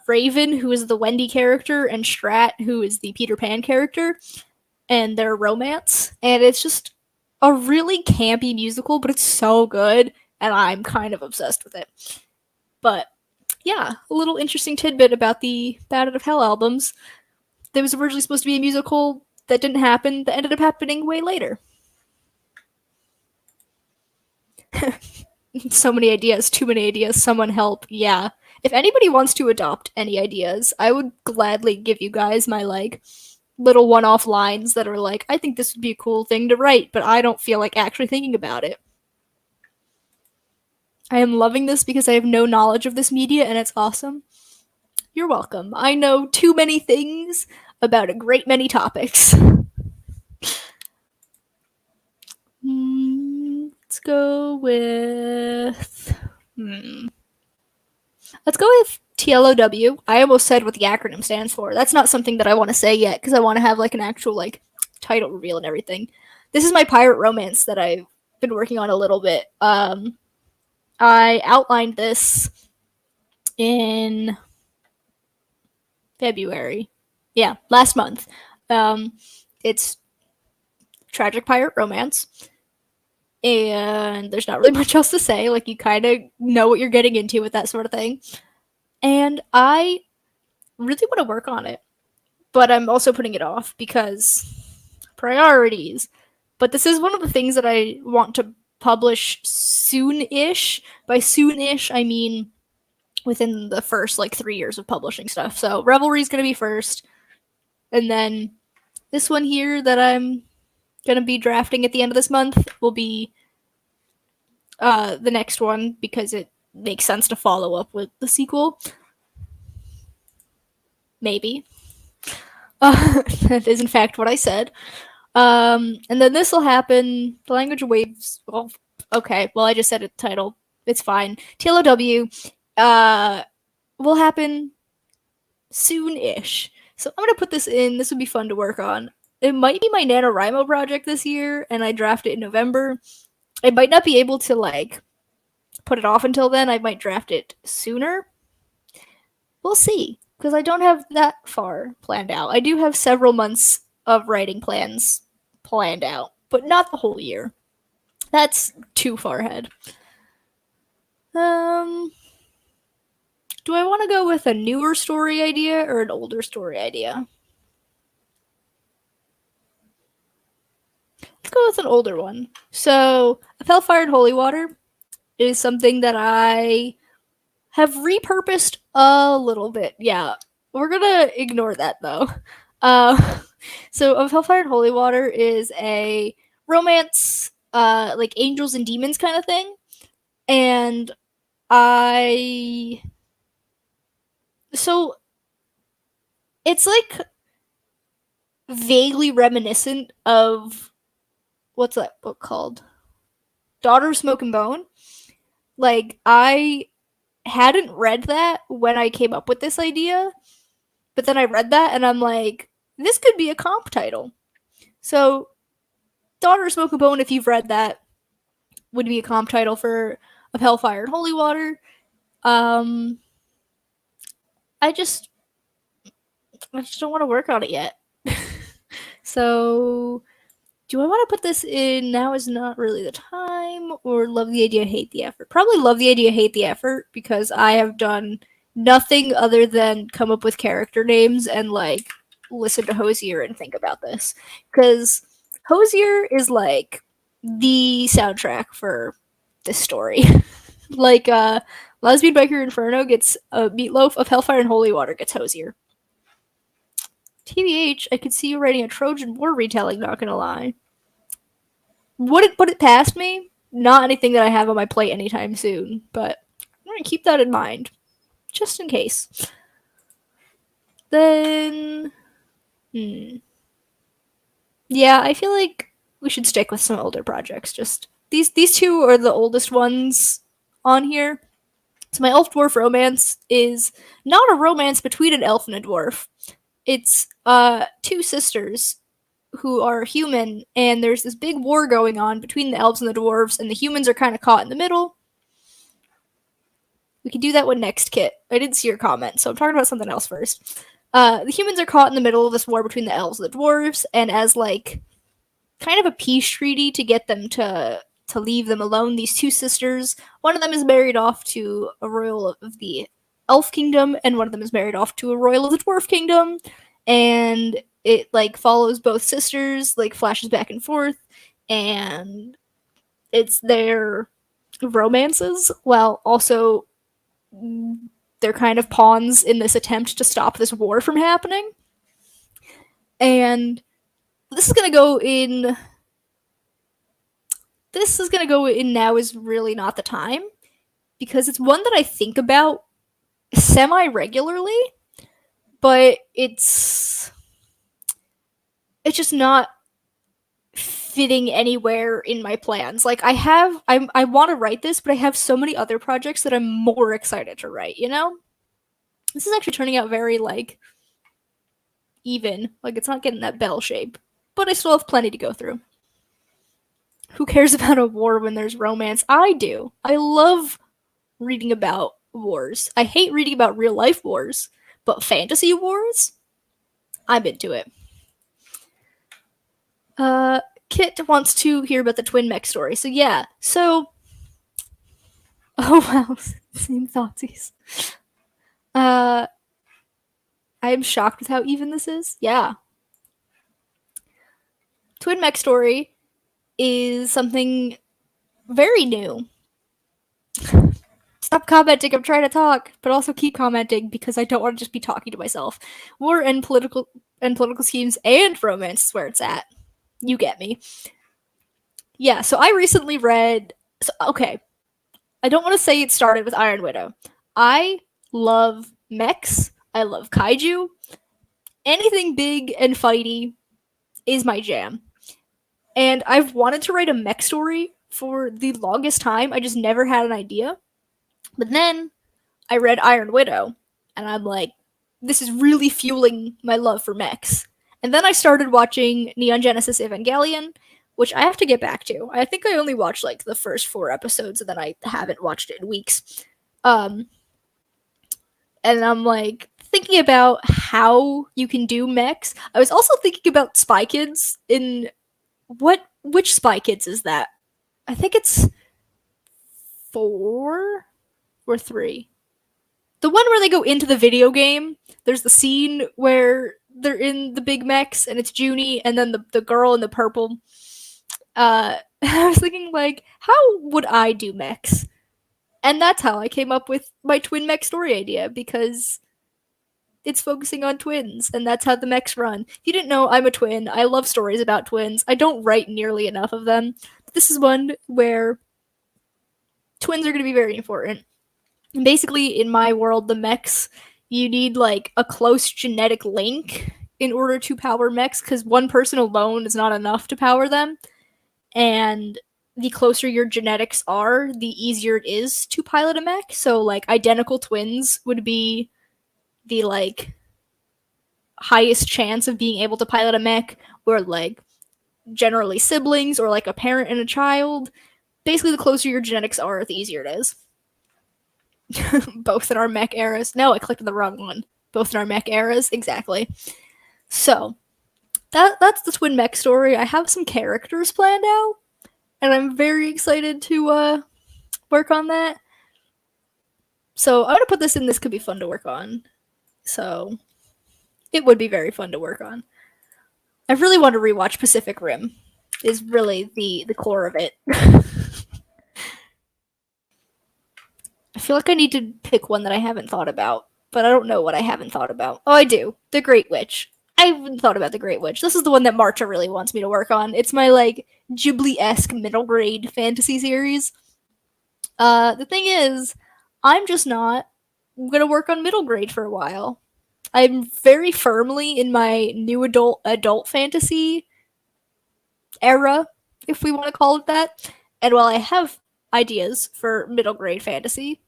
Raven, who is the Wendy character, and Strat, who is the Peter Pan character, and their romance. And it's just a really campy musical, but it's so good, and I'm kind of obsessed with it. But yeah, a little interesting tidbit about the Bat Out of Hell albums. There was originally supposed to be a musical that didn't happen, that ended up happening way later. So many ideas, too many ideas, someone help. Yeah. If anybody wants to adopt any ideas, I would gladly give you guys my like little one-off lines that are like, I think this would be a cool thing to write, but I don't feel like actually thinking about it. I am loving this because I have no knowledge of this media and it's awesome. You're welcome. I know too many things about a great many topics. Let's go with. Let's go with TLOW. I almost said what the acronym stands for. That's not something that I want to say yet because I want to have like an actual like title reveal and everything. This is my pirate romance that I've been working on a little bit. I outlined this in February. Yeah, last month. It's tragic pirate romance. And there's not really much else to say. Like, you kind of know what you're getting into with that sort of thing. And I really want to work on it. But I'm also putting it off because priorities. But this is one of the things that I want to publish soon-ish. By soon-ish, I mean within the first, like, 3 years of publishing stuff. So Revelry's going to be first. And then this one here that I'm going to be drafting at the end of this month will be the next one because it makes sense to follow up with the sequel. Maybe. That is in fact what I said. And then this will happen. The Language of Waves. Well, okay. Well, I just said it. Title. It's fine. TLOW will happen soon-ish. So I'm gonna put this in. This would be fun to work on. It might be my NaNoWriMo project this year, and I draft it in November. I might not be able to like put it off until then. I might draft it sooner. We'll see, because I don't have that far planned out. I do have several months of writing plans planned out, but not the whole year. That's too far ahead. Do I want to go with a newer story idea or an older story idea? Let's go with an older one. So, A Hellfire and Holy Water is something that I have repurposed a little bit. Yeah, we're gonna ignore that though. So, Of Hellfire and Holy Water is a romance, like angels and demons kind of thing, and so it's like vaguely reminiscent of what's that book called? Daughter of Smoke and Bone. Like, I hadn't read that when I came up with this idea, but then I read that and I'm like, this could be a comp title. So, Daughter of Smoke and Bone, if you've read that, would be a comp title for of Hellfire and Holy Water. Um, I just don't want to work on it yet. So, do I want to put this in now is not really the time, or love the idea, hate the effort? Probably love the idea, hate the effort, because I have done nothing other than come up with character names and like listen to Hosier and think about this. Because Hosier is like the soundtrack for this story. Like Lesbian Biker Inferno gets Meatloaf, of Hellfire and Holy Water gets Hosier. TBH, I could see you writing a Trojan War retelling, not gonna lie. Would it put it past me? Not anything that I have on my plate anytime soon, but I'm gonna keep that in mind. Just in case. Then yeah, I feel like we should stick with some older projects. Just these two are the oldest ones on here. So my elf dwarf romance is not a romance between an elf and a dwarf. It's two sisters who are human, and there's this big war going on between the elves and the dwarves, and the humans are kind of caught in the middle. We can do that one next, Kit. I didn't see your comment, so I'm talking about something else first. The humans are caught in the middle of this war between the elves and the dwarves, and as like kind of a peace treaty to get them to leave them alone, these two sisters, one of them is married off to a royal of the elf kingdom, and one of them is married off to a royal of the dwarf kingdom, and it like follows both sisters, like flashes back and forth, and it's their romances while also they're kind of pawns in this attempt to stop this war from happening. And this is gonna go in now is really not the time, because it's one that I think about semi regularly, but it's just not fitting anywhere in my plans. Like I want to write this, but I have so many other projects that I'm more excited to write, you know? This is actually turning out very like even. Like it's not getting that bell shape, but I still have plenty to go through. Who cares about a war when there's romance? I do. I love reading about wars. I hate reading about real life wars, but fantasy wars? I'm into it. Kit wants to hear about the twin mech story. So yeah. So oh wow, same thoughtsy. I am shocked with how even this is. Yeah. Twin mech story is something very new. Stop commenting, I'm trying to talk, but also keep commenting because I don't want to just be talking to myself. War and political schemes and romance is where it's at. You get me. Yeah, so I recently read okay. I don't want to say it started with Iron Widow. I love mechs. I love kaiju. Anything big and fighty is my jam. And I've wanted to write a mech story for the longest time. I just never had an idea. But then I read Iron Widow, and I'm like, this is really fueling my love for mechs. And then I started watching Neon Genesis Evangelion, which I have to get back to. I think I only watched like the first 4 episodes, and then I haven't watched it in weeks. And I'm like thinking about how you can do mechs. I was also thinking about Spy Kids in which Spy Kids is that? I think it's 4 or 3. The one where they go into the video game. There's the scene where they're in the big mechs and it's Junie and then the girl in the purple. I was thinking like, how would I do mechs? And that's how I came up with my twin mech story idea, because it's focusing on twins, and that's how the mechs run. If you didn't know, I'm a twin. I love stories about twins. I don't write nearly enough of them. But this is one where twins are going to be very important. And basically, in my world, the mechs, you need like a close genetic link in order to power mechs, because one person alone is not enough to power them. And the closer your genetics are, the easier it is to pilot a mech. So, like, identical twins would be the, like, highest chance of being able to pilot a mech, or, like, generally siblings, or, like, a parent and a child. Basically, the closer your genetics are, the easier it is. Both in our mech eras. No, I clicked the wrong one. Both in our mech eras, exactly. So that's the twin mech story. I have some characters planned out, and I'm very excited to work on that. So I'm gonna put this in. This could be fun to work on. So it would be very fun to work on. I really want to rewatch Pacific Rim. Is really the core of it. I feel like I need to pick one that I haven't thought about, but I don't know what I haven't thought about. Oh, I do. The Great Witch. I haven't thought about the Great Witch. This is the one that Marta really wants me to work on. It's my like Ghibli-esque middle grade fantasy series. The thing is, I'm just not gonna work on middle grade for a while. I'm very firmly in my new adult fantasy era, if we want to call it that. And while I have ideas for middle grade fantasy,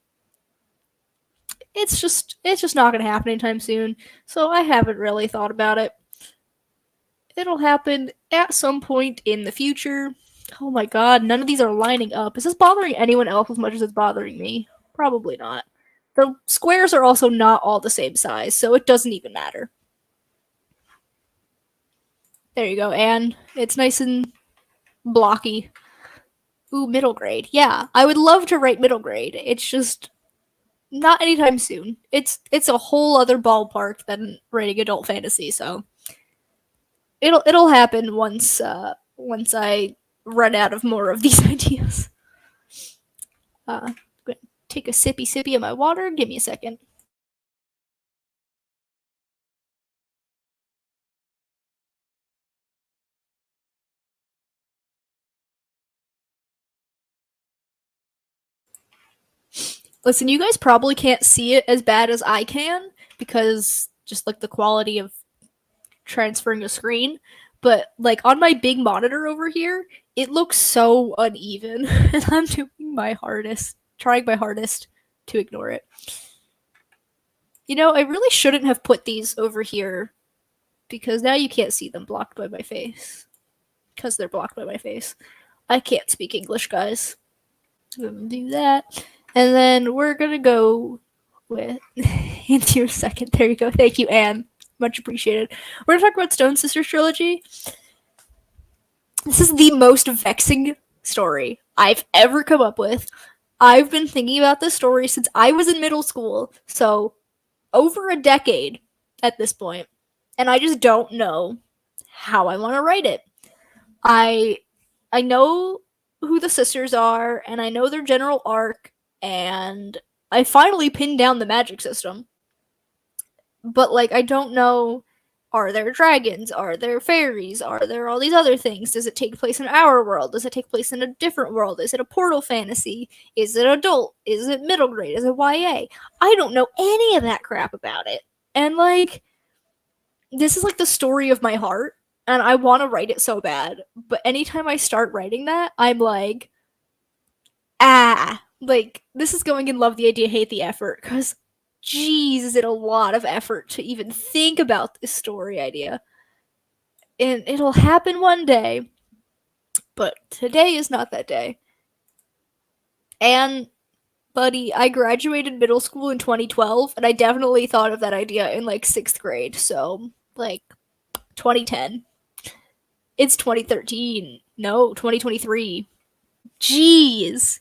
it's just not going to happen anytime soon. So I haven't really thought about it. It'll happen at some point in the future. Oh my god, none of these are lining up. Is this bothering anyone else as much as it's bothering me? Probably not. The squares are also not all the same size, so it doesn't even matter. There you go, Anne. It's nice and blocky. Ooh, middle grade. Yeah, I would love to write middle grade. It's just not anytime soon. It's a whole other ballpark than writing adult fantasy, so it'll happen once I run out of more of these ideas. I'm gonna take a sippy of my water. Give me a second. Listen, you guys probably can't see it as bad as I can because just like the quality of transferring a screen, but like on my big monitor over here, it looks so uneven, and I'm doing my hardest, trying my hardest to ignore it. You know, I really shouldn't have put these over here because now you can't see them blocked by my face. Because they're blocked by my face. I can't speak English, guys. I'm gonna do that. And then we're gonna go with into your second. There you go. Thank you, Anne. Much appreciated. We're gonna talk about Stone Sisters trilogy. This is the most vexing story I've ever come up with. I've been thinking about this story since I was in middle school, so over a decade at this point, and I just don't know how I want to write it. I I know who the sisters are, and I know their general arc, and I finally pinned down the magic system. But like I don't know, are there dragons? Are there fairies? Are there all these other things? Does it take place in our world? Does it take place in a different world? Is it a portal fantasy? Is it adult? Is it middle grade? Is it YA? I don't know any of that crap about it. And like this is like the story of my heart, and I want to write it so bad. But anytime I start writing that, I'm like, like this is going in love the idea, hate the effort, because geez, is it a lot of effort to even think about this story idea. And it'll happen one day, but today is not that day. And buddy, I graduated middle school in 2012, and I definitely thought of that idea in like 6th grade. So, like 2010. It's 2013. No, 2023. Jeez.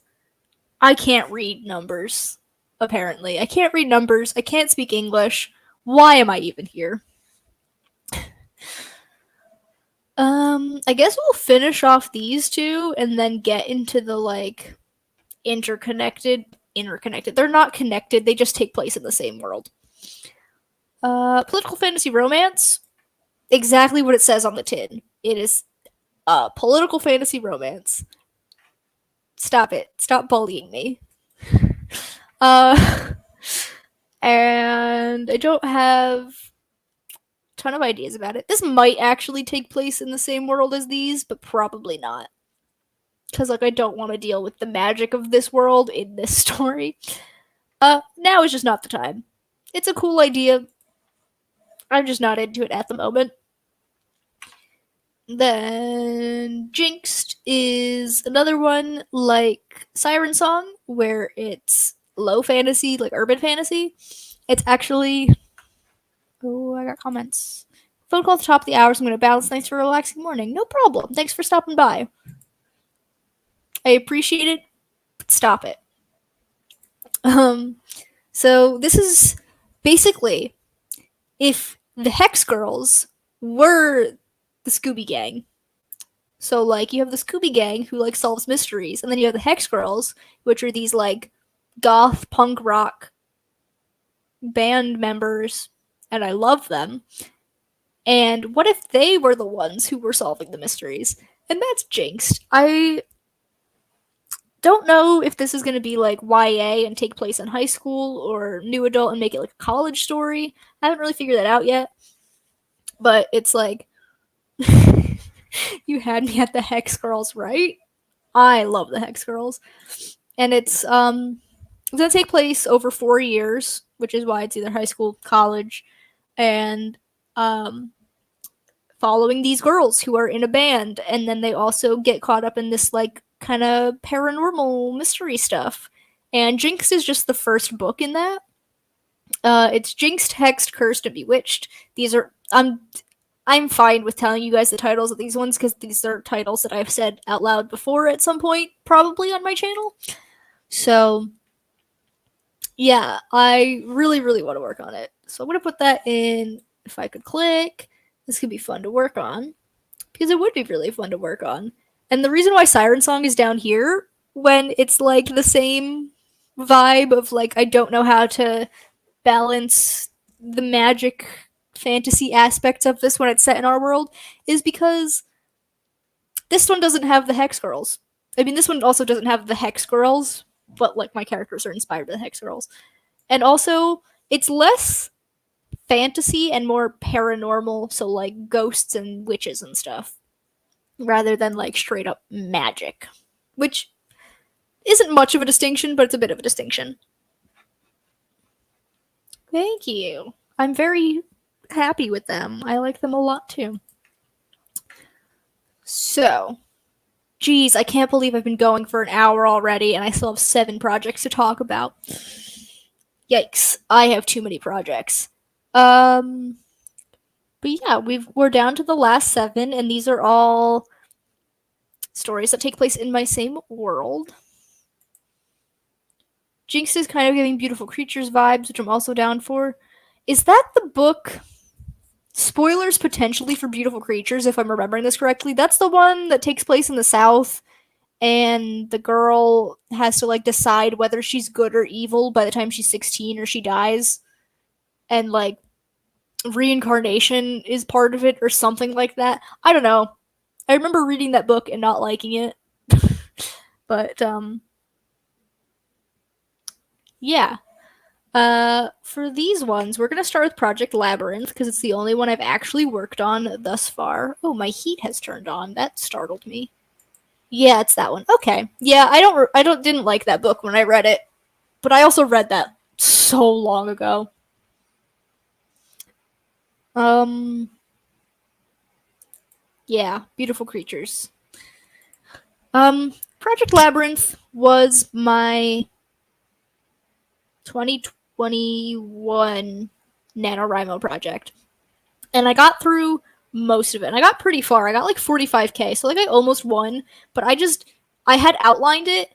I can't read numbers, apparently. I can't read numbers. I can't speak English. Why am I even here? I guess we'll finish off these two and then get into the like interconnected. They're not connected, they just take place in the same world. Political fantasy romance. Exactly what it says on the tin. It is a political fantasy romance. Stop it. Stop bullying me. Uh, and I don't have a ton of ideas about it. This might actually take place in the same world as these, but probably not. Because like I don't want to deal with the magic of this world in this story. Now is just not the time. It's a cool idea. I'm just not into it at the moment. Then Jinxed is another one like Siren Song, where it's low fantasy, like urban fantasy. It's actually. Oh, I got comments. Phone call at the top of the hour, so I'm going to balance. Thanks for a relaxing morning. No problem. Thanks for stopping by. I appreciate it, but stop it. Um, so this is basically if the Hex Girls were the Scooby Gang. So like you have the Scooby Gang who like solves mysteries, and then you have the Hex Girls, which are these like goth punk rock band members, and I love them. And what if they were the ones who were solving the mysteries? And that's Jinxed. I don't know if this is going to be like YA and take place in high school or new adult and make it like a college story. I haven't really figured that out yet. But it's like you had me at the Hex Girls, right? I love the Hex Girls. And it's going to take place over 4 years, which is why it's either high school, college, and um following these girls who are in a band, and then they also get caught up in this like kind of paranormal mystery stuff. And Jinx is just the first book in that. It's Jinxed, Hexed, Cursed, and Bewitched. These are I'm fine with telling you guys the titles of these ones because these are titles that I've said out loud before at some point, probably on my channel. So yeah, I really, really want to work on it. So I'm gonna put that in. If I could click, this could be fun to work on because it would be really fun to work on. And the reason why Siren Song is down here when it's like the same vibe of like I don't know how to balance the magic fantasy aspects of this when it's set in our world is because this one doesn't have the Hex Girls. I mean, this one also doesn't have the Hex Girls, but like my characters are inspired by the Hex Girls. And also, it's less fantasy and more paranormal, so like ghosts and witches and stuff, rather than like straight up magic, which isn't much of a distinction, but it's a bit of a distinction. Thank you. I'm very happy with them. I like them a lot too. So, geez, I can't believe I've been going for an hour already and I still have 7 projects to talk about. Yikes, I have too many projects. But yeah, we're down to the last 7, and these are all stories that take place in my same world. Jinx is kind of giving beautiful creatures vibes, which I'm also down for. Is that the book? Spoilers potentially for Beautiful Creatures, if I'm remembering this correctly. That's the one that takes place in the South, and the girl has to like decide whether she's good or evil by the time she's 16 or she dies. And like reincarnation is part of it or something like that. I don't know. I remember reading that book and not liking it. But yeah. For these ones, we're gonna start with Project Labyrinth because it's the only one I've actually worked on thus far. Oh, my heat has turned on. That startled me. Yeah, it's that one. Okay. Yeah, didn't like that book when I read it, but I also read that so long ago. Yeah, Beautiful Creatures. Project Labyrinth was my 2021 NaNoWriMo project. And I got through most of it. And I got pretty far. I got like 45k, so like I almost won, but I had outlined it,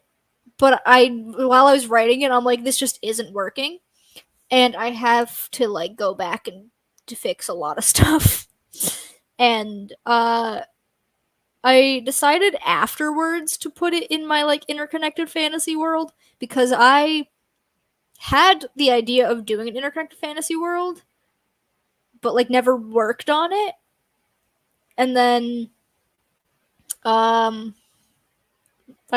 but while I was writing it, I'm like, this just isn't working. And I have to like go back and to fix a lot of stuff. And I decided afterwards to put it in my like interconnected fantasy world because I had the idea of doing an interconnected fantasy world, but like never worked on it. And then I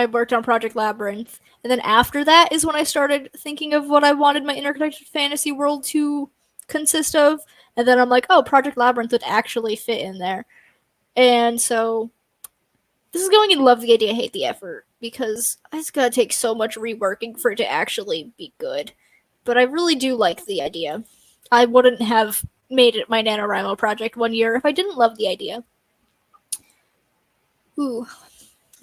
worked on Project Labyrinth. And then after that is when I started thinking of what I wanted my interconnected fantasy world to consist of. And then I'm like, oh, Project Labyrinth would actually fit in there. And so this is going in love the idea, hate the effort, because it's gonna take so much reworking for it to actually be good. But I really do like the idea. I wouldn't have made it my NaNoWriMo project one year if I didn't love the idea. Ooh,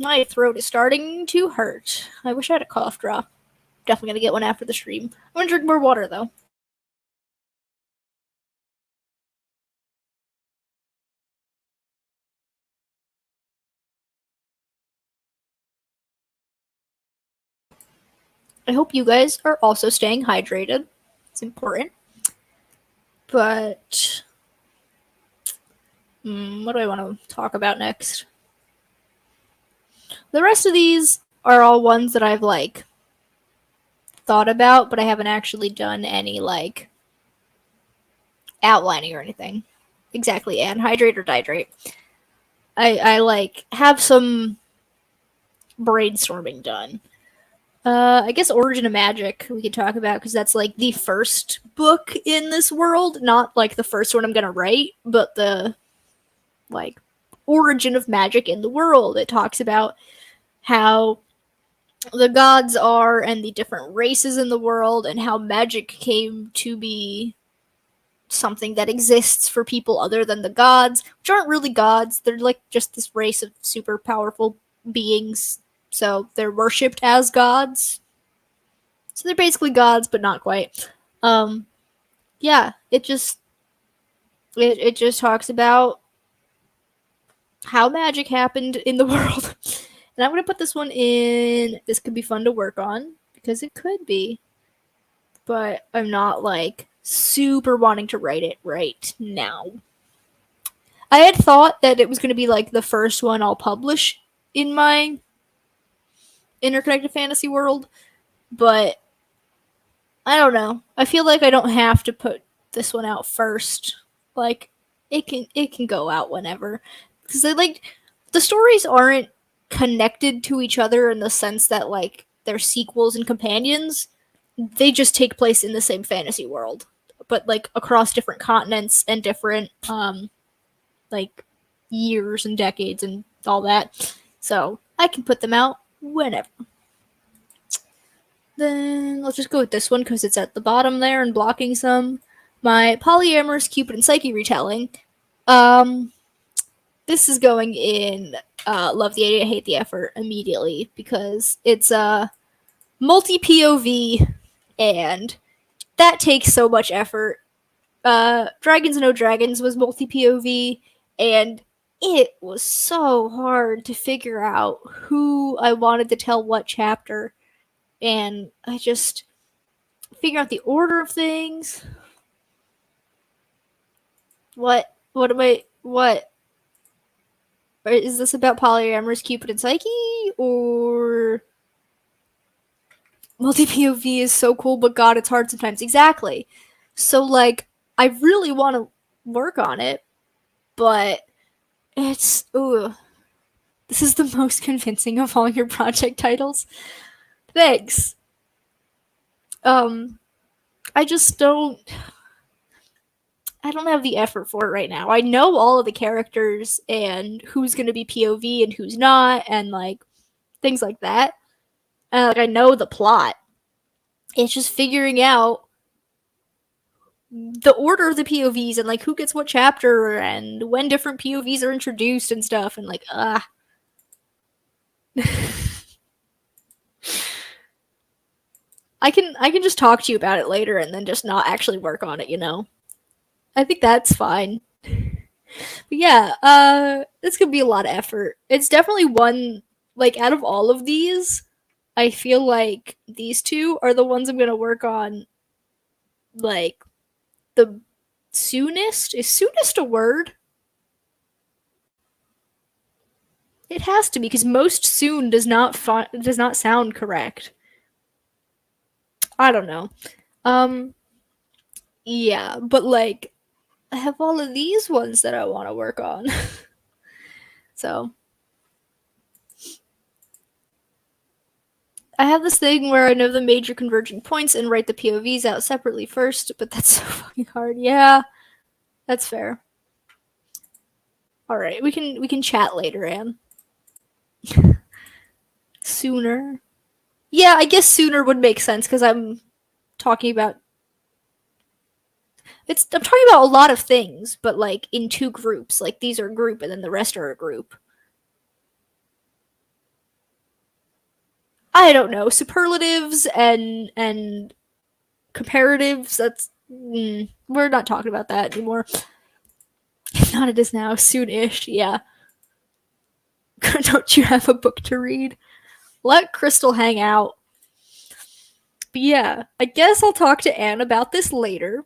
my throat is starting to hurt. I wish I had a cough drop. Definitely gonna get one after the stream. I'm gonna drink more water though. I hope you guys are also staying hydrated. It's important. But what do I want to talk about next? The rest of these are all ones that I've like thought about, but I haven't actually done any like outlining or anything. Exactly, and hydrate or dihydrate. I like have some brainstorming done. I guess Origin of Magic we could talk about because that's like the first book in this world, not like the first one I'm gonna write, but the like origin of magic in the world. It talks about how the gods are and the different races in the world and how magic came to be something that exists for people other than the gods, which aren't really gods. They're like just this race of super powerful beings. So they're worshipped as gods. So they're basically gods, but not quite. Yeah, it just talks about how magic happened in the world. And I'm gonna put this one in. This could be fun to work on because it could be, but I'm not like super wanting to write it right now. I had thought that it was gonna be like the first one I'll publish in my interconnected fantasy world, but I don't know. I feel like I don't have to put this one out first. Like it can go out whenever because the stories aren't connected to each other in the sense that like they're sequels and companions. They just take place in the same fantasy world, but like across different continents and different like years and decades and all that. So I can put them out whenever. Then let's just go with this one because it's at the bottom there and blocking some. My polyamorous Cupid and Psyche retelling. This is going in Love the Idea, Hate the Effort immediately because it's multi POV and that takes so much effort. Dragons No Dragons was multi POV and it was so hard to figure out who I wanted to tell what chapter, and I just figure out the order of things. What am I? What is this about? Polyamorous Cupid and Psyche or multi POV is so cool, but God, it's hard sometimes. Exactly. So like, I really want to work on it, but it's ooh. This is the most convincing of all your project titles. Thanks. I just don't. I don't have the effort for it right now. I know all of the characters and who's going to be POV and who's not, and like things like that. And like I know the plot. It's just figuring out the order of the POVs and like who gets what chapter and when different POVs are introduced and stuff. And like I can just talk to you about it later and then just not actually work on it. I think that's fine. But yeah, this could be a lot of effort. It's definitely one, like, out of all of these, I feel like these two are the ones I'm gonna work on, like, the soonest. Is soonest a word? It has to be, because most soon does not sound correct. I don't know. Um, yeah, but, like, I have all of these ones that I want to work on. So I have this thing where I know the major converging points and write the POVs out separately first, but that's so fucking hard. Yeah, that's fair. All right, we can chat later, Anne. Sooner. Yeah, I guess sooner would make sense because I'm talking about I'm talking about a lot of things, but like in two groups. Like these are a group and then the rest are a group. I don't know, superlatives and comparatives. That's we're not talking about that anymore. If not, it is now soon-ish. Yeah. Don't you have a book to read? Let Crystal hang out. But yeah, I guess I'll talk to Anne about this later.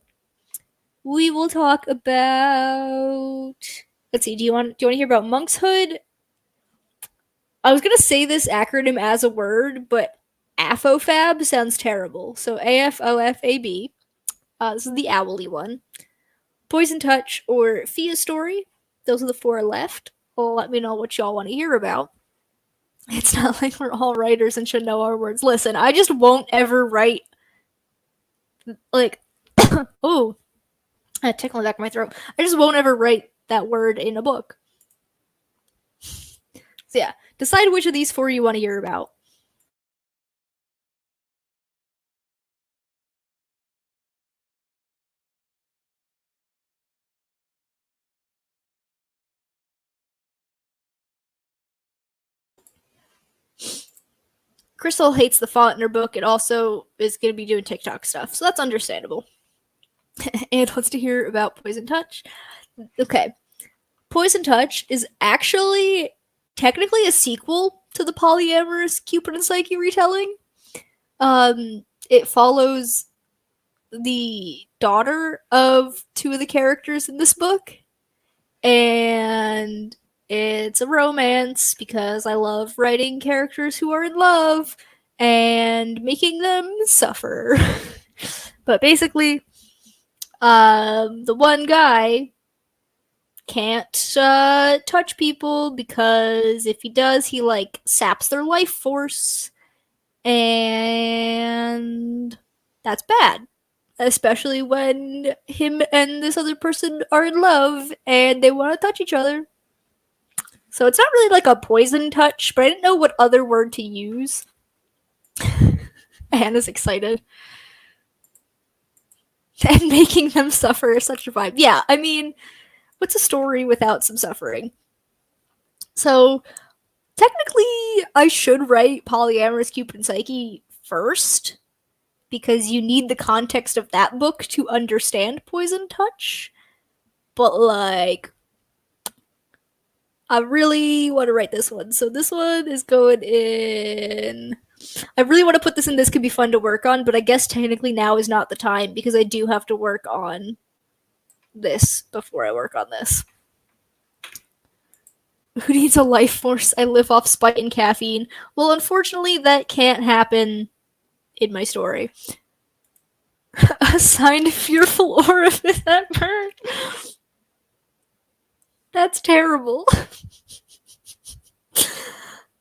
We will talk about. Let's see. Do you want to hear about monkshood? I was gonna say this acronym as a word, but AFOFAB sounds terrible. So AFOFAB. This is the owly one. Poison Touch or Fia Story. Those are the four left. Well, let me know what y'all want to hear about. It's not like we're all writers and should know our words. Listen, I just won't ever write like oh, I tickle the back of my throat. I just won't ever write that word in a book. So yeah, decide which of these four you want to hear about. Crystal hates the font in her book. It also is going to be doing TikTok stuff, so that's understandable. And wants to hear about Poison Touch. Okay, Poison Touch is actually technically a sequel to the polyamorous Cupid and Psyche retelling. It follows the daughter of two of the characters in this book, and it's a romance because I love writing characters who are in love and making them suffer. But basically, the one guy can't touch people because if he does, he like saps their life force, and that's bad. Especially when him and this other person are in love and they want to touch each other. So it's not really like a poison touch, but I didn't know what other word to use. Hannah's excited. And making them suffer is such a vibe. Yeah, I mean, what's a story without some suffering? So technically, I should write polyamorous Cupid and Psyche first because you need the context of that book to understand Poison Touch. But like, I really want to write this one. So this one is going in. I really want to put this in. This could be fun to work on, but I guess technically now is not the time because I do have to work on this before I work on this. Who needs a life force? I live off spite and caffeine. Well, unfortunately, that can't happen in my story. Assigned fearful orifice at birth. That's terrible.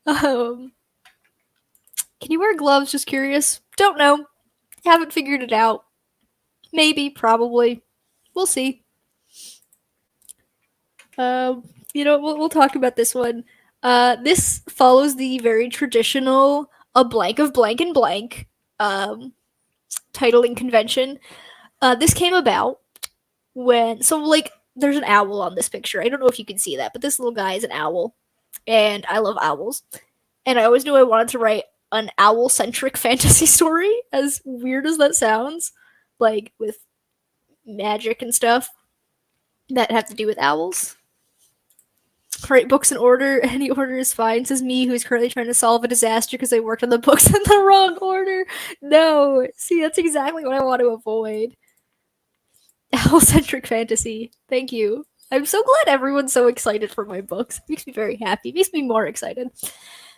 Can you wear gloves? Just curious. Don't know. Haven't figured it out. Maybe, probably. We'll see. We'll talk about this one. This follows the very traditional a blank of blank and blank titling convention. This came about when there's an owl on this picture. I don't know if you can see that, but this little guy is an owl, and I love owls. And I always knew I wanted to write an owl-centric fantasy story, as weird as that sounds, like with magic and stuff that have to do with owls. Write books in order. Any order is fine, says me, who's currently trying to solve a disaster because I worked on the books in the wrong order. No, see, that's exactly what I want to avoid. Owl-centric fantasy. Thank you. I'm so glad everyone's so excited for my books. It makes me very happy. It makes me more excited.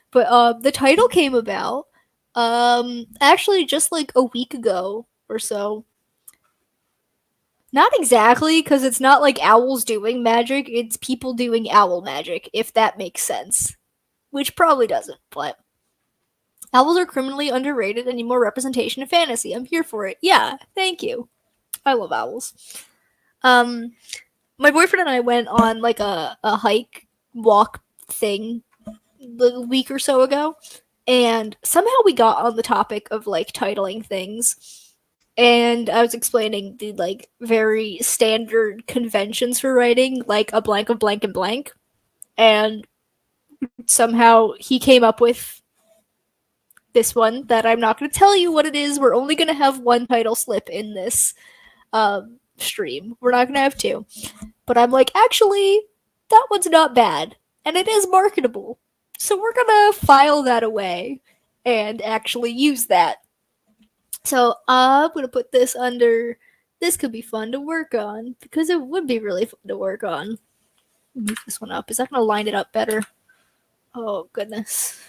But the title came about actually just like a week ago or so. Not exactly, because it's not like owls doing magic, it's people doing owl magic, if that makes sense. Which probably doesn't, but owls are criminally underrated and need more representation in fantasy. I'm here for it. Yeah, thank you. I love owls. My boyfriend and I went on like a hike walk thing a week or so ago, and somehow we got on the topic of like titling things. And I was explaining the like very standard conventions for writing, like a blank of blank and blank. And somehow he came up with this one that I'm not going to tell you what it is. We're only going to have one title slip in this stream. We're not going to have two. But I'm like, actually, that one's not bad. And it is marketable. So we're going to file that away and actually use that. So I'm going to put this under. This could be fun to work on because it would be really fun to work on. Move this one up. Is that going to line it up better? Oh, goodness.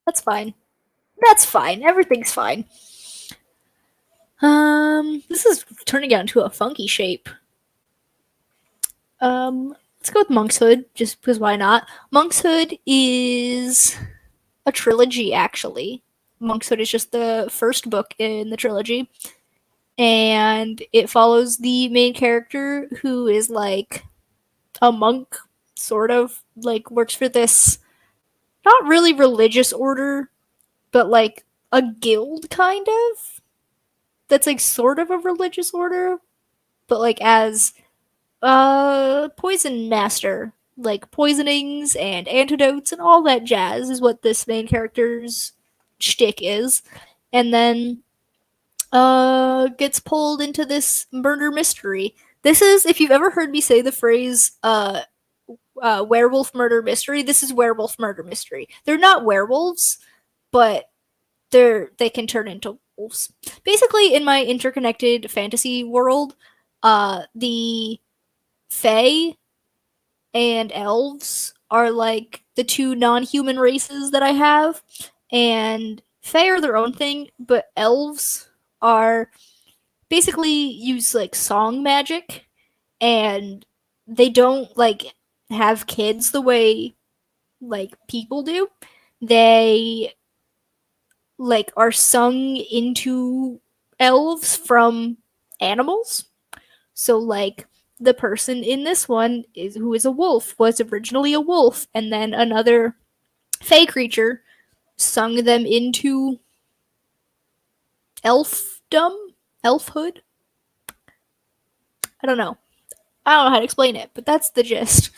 That's fine. That's fine. Everything's fine. This is turning out into a funky shape. Let's go with Monkshood, just because why not? Monkshood is a trilogy, actually. Monkshood is just the first book in the trilogy. And it follows the main character who is like a monk, sort of, like works for this not really religious order, but like a guild kind of. That's like sort of a religious order, but like as poison master, like poisonings and antidotes and all that jazz is what this main character's shtick is. And then gets pulled into this murder mystery. This is, if you've ever heard me say the phrase werewolf murder mystery, this is werewolf murder mystery. They're not werewolves, but they can turn into wolves. Basically, in my interconnected fantasy world, the Fae and elves are like the two non-human races that I have, and Fae are their own thing, but elves are basically use like song magic, and they don't like have kids the way like people do. They like are sung into elves from animals. So like the person in this one is who is a wolf was originally a wolf, and then another fae creature sung them into elfdom, elfhood. I don't know. I don't know how to explain it, but that's the gist.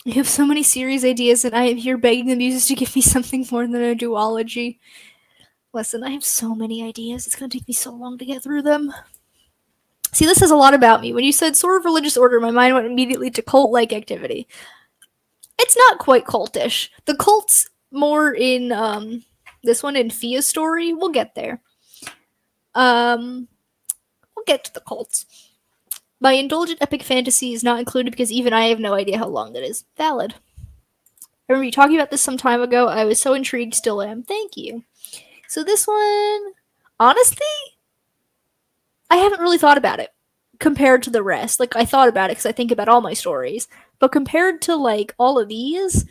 I have so many series ideas, and I am here begging the muses to give me something more than a duology. Listen, I have so many ideas. It's going to take me so long to get through them. See, this says a lot about me. When you said sort of religious order, my mind went immediately to cult-like activity. It's not quite cultish. The cult's more in this one in Fia's story. We'll get there. We'll get to the cults. My indulgent epic fantasy is not included because even I have no idea how long that is. Valid. I remember you talking about this some time ago. I was so intrigued, still am. Thank you. So this one, honestly, I haven't really thought about it compared to the rest. Like, I thought about it because I think about all my stories. But compared to, like, all of these,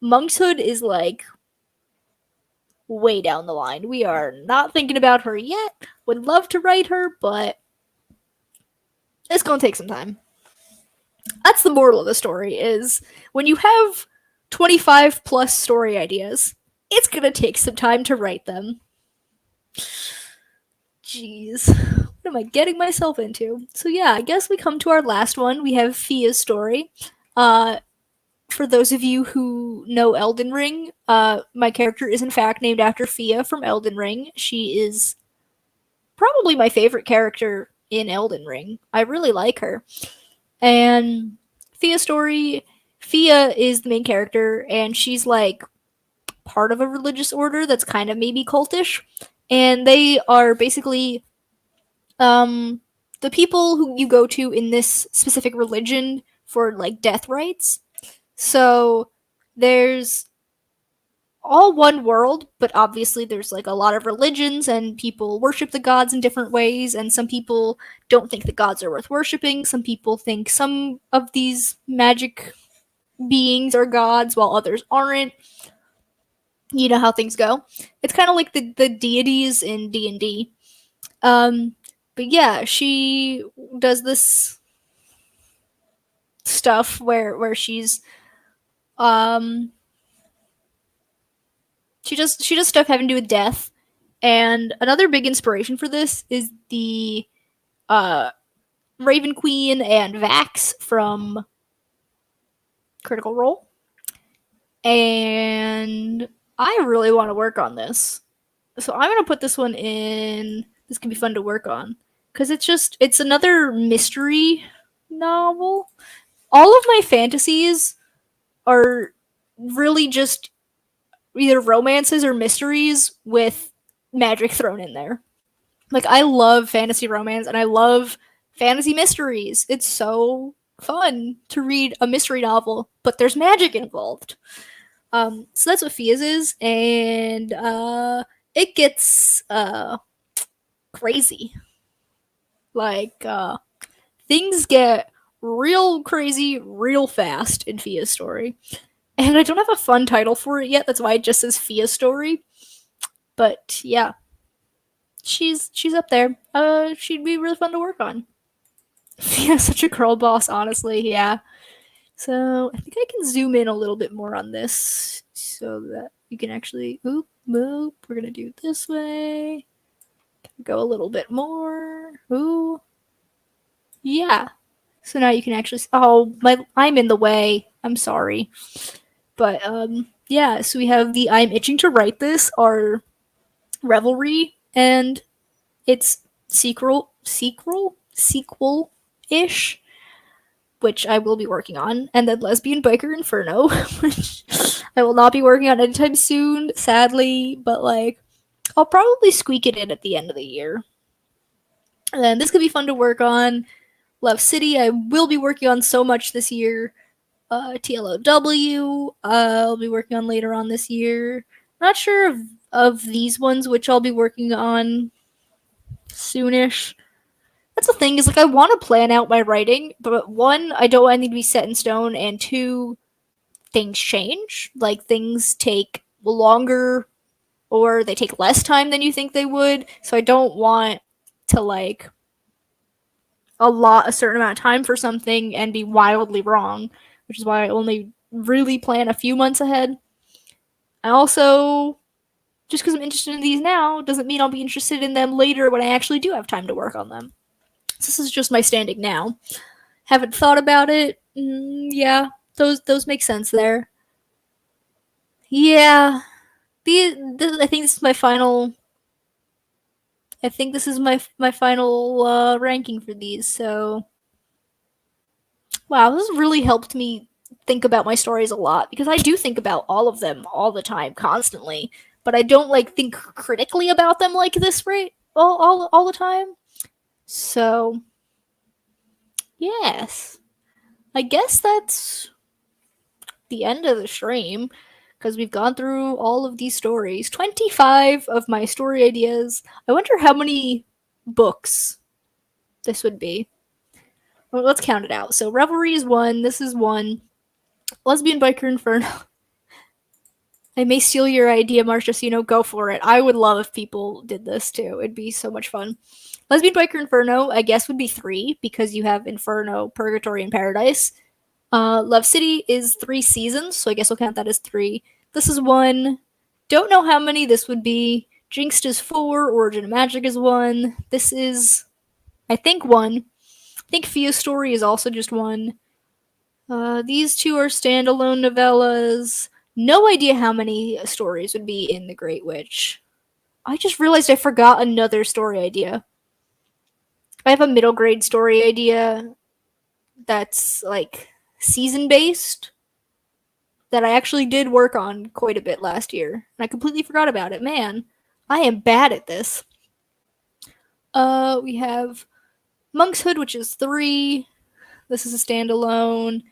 Monkshood is, like, way down the line. We are not thinking about her yet. Would love to write her, but it's going to take some time. That's the moral of the story, is when you have 25 plus story ideas, it's going to take some time to write them. Jeez. What am I getting myself into? So yeah, I guess we come to our last one. We have Fia's story. For those of you who know Elden Ring, my character is in fact named after Fia from Elden Ring. She is probably my favorite character in Elden Ring. I really like her. And Fia's story, Fia is the main character, and she's like part of a religious order that's kind of maybe cultish. And they are basically the people who you go to in this specific religion for like death rites. So there's all one world, but obviously there's like a lot of religions and people worship the gods in different ways, and some people don't think the gods are worth worshiping. Some people think some of these magic beings are gods while others aren't. You know how things go. It's kind of like the deities in D&D. But yeah, she does this stuff where she's she does stuff having to do with death. And another big inspiration for this is the Raven Queen and Vax from Critical Role. And and I really want to work on this. So I'm gonna put this one in. This can be fun to work on because it's another mystery novel. All of my fantasies are really just either romances or mysteries with magic thrown in there. Like I love fantasy romance and I love fantasy mysteries. It's so fun to read a mystery novel, but there's magic involved. So that's what Fia's is, and it gets crazy. Like things get real crazy real fast in Fia's story. And I don't have a fun title for it yet. That's why it just says Fia's story. But yeah, she's up there. She'd be really fun to work on. Fia's such a girl boss, honestly. Yeah. So I think I can zoom in a little bit more on this so that you can actually move. We're gonna do it this way. Go a little bit more. Ooh. Yeah. So now you can actually. I'm in the way. I'm sorry. But yeah. So we have the I'm itching to write this, our Revelry, and it's sequel ish, which I will be working on, and then Lesbian Biker Inferno, which I will not be working on anytime soon, sadly, but like I'll probably squeak it in at the end of the year. And then this could be fun to work on. Love City, I will be working on so much this year. TLOW, I'll be working on later on this year. Not sure of these ones, which I'll be working on soonish. That's the thing, is like I want to plan out my writing, but one, I don't want anything to be set in stone, and two, things change. Like things take longer or they take less time than you think they would. So I don't want to like allot a certain amount of time for something and be wildly wrong, which is why I only really plan a few months ahead. I also, just because I'm interested in these now doesn't mean I'll be interested in them later when I actually do have time to work on them. So this is just my standing now. Haven't thought about it. Yeah, those make sense there. Yeah, I think this is my final. I think this is my final ranking for these. So wow, this has really helped me think about my stories a lot because I do think about all of them all the time, constantly. But I don't like think critically about them like this, right? All the time. So yes, I guess that's the end of the stream because we've gone through all of these stories. 25 of my story ideas. I wonder how many books this would be. Well, let's count it out. So Revelry is one. This is one. Lesbian Biker Inferno. I may steal your idea, Marcia, so go for it. I would love if people did this too. It'd be so much fun. Lesbian Biker Inferno, I guess, would be 3 because you have Inferno, Purgatory, and Paradise. Love City is 3 seasons, so I guess we'll count that as 3. This is 1. Don't know how many this would be. Jinxed is 4. Origin of Magic is 1. This is, I think, 1. I think Fia's story is also just 1. These 2 are standalone novellas. No idea how many stories would be in The Great Witch. I just realized I forgot another story idea. I have a middle grade story idea that's like season based that I actually did work on quite a bit last year, and I completely forgot about it. Man, I am bad at this. We have Monkshood, which is 3. This is a standalone.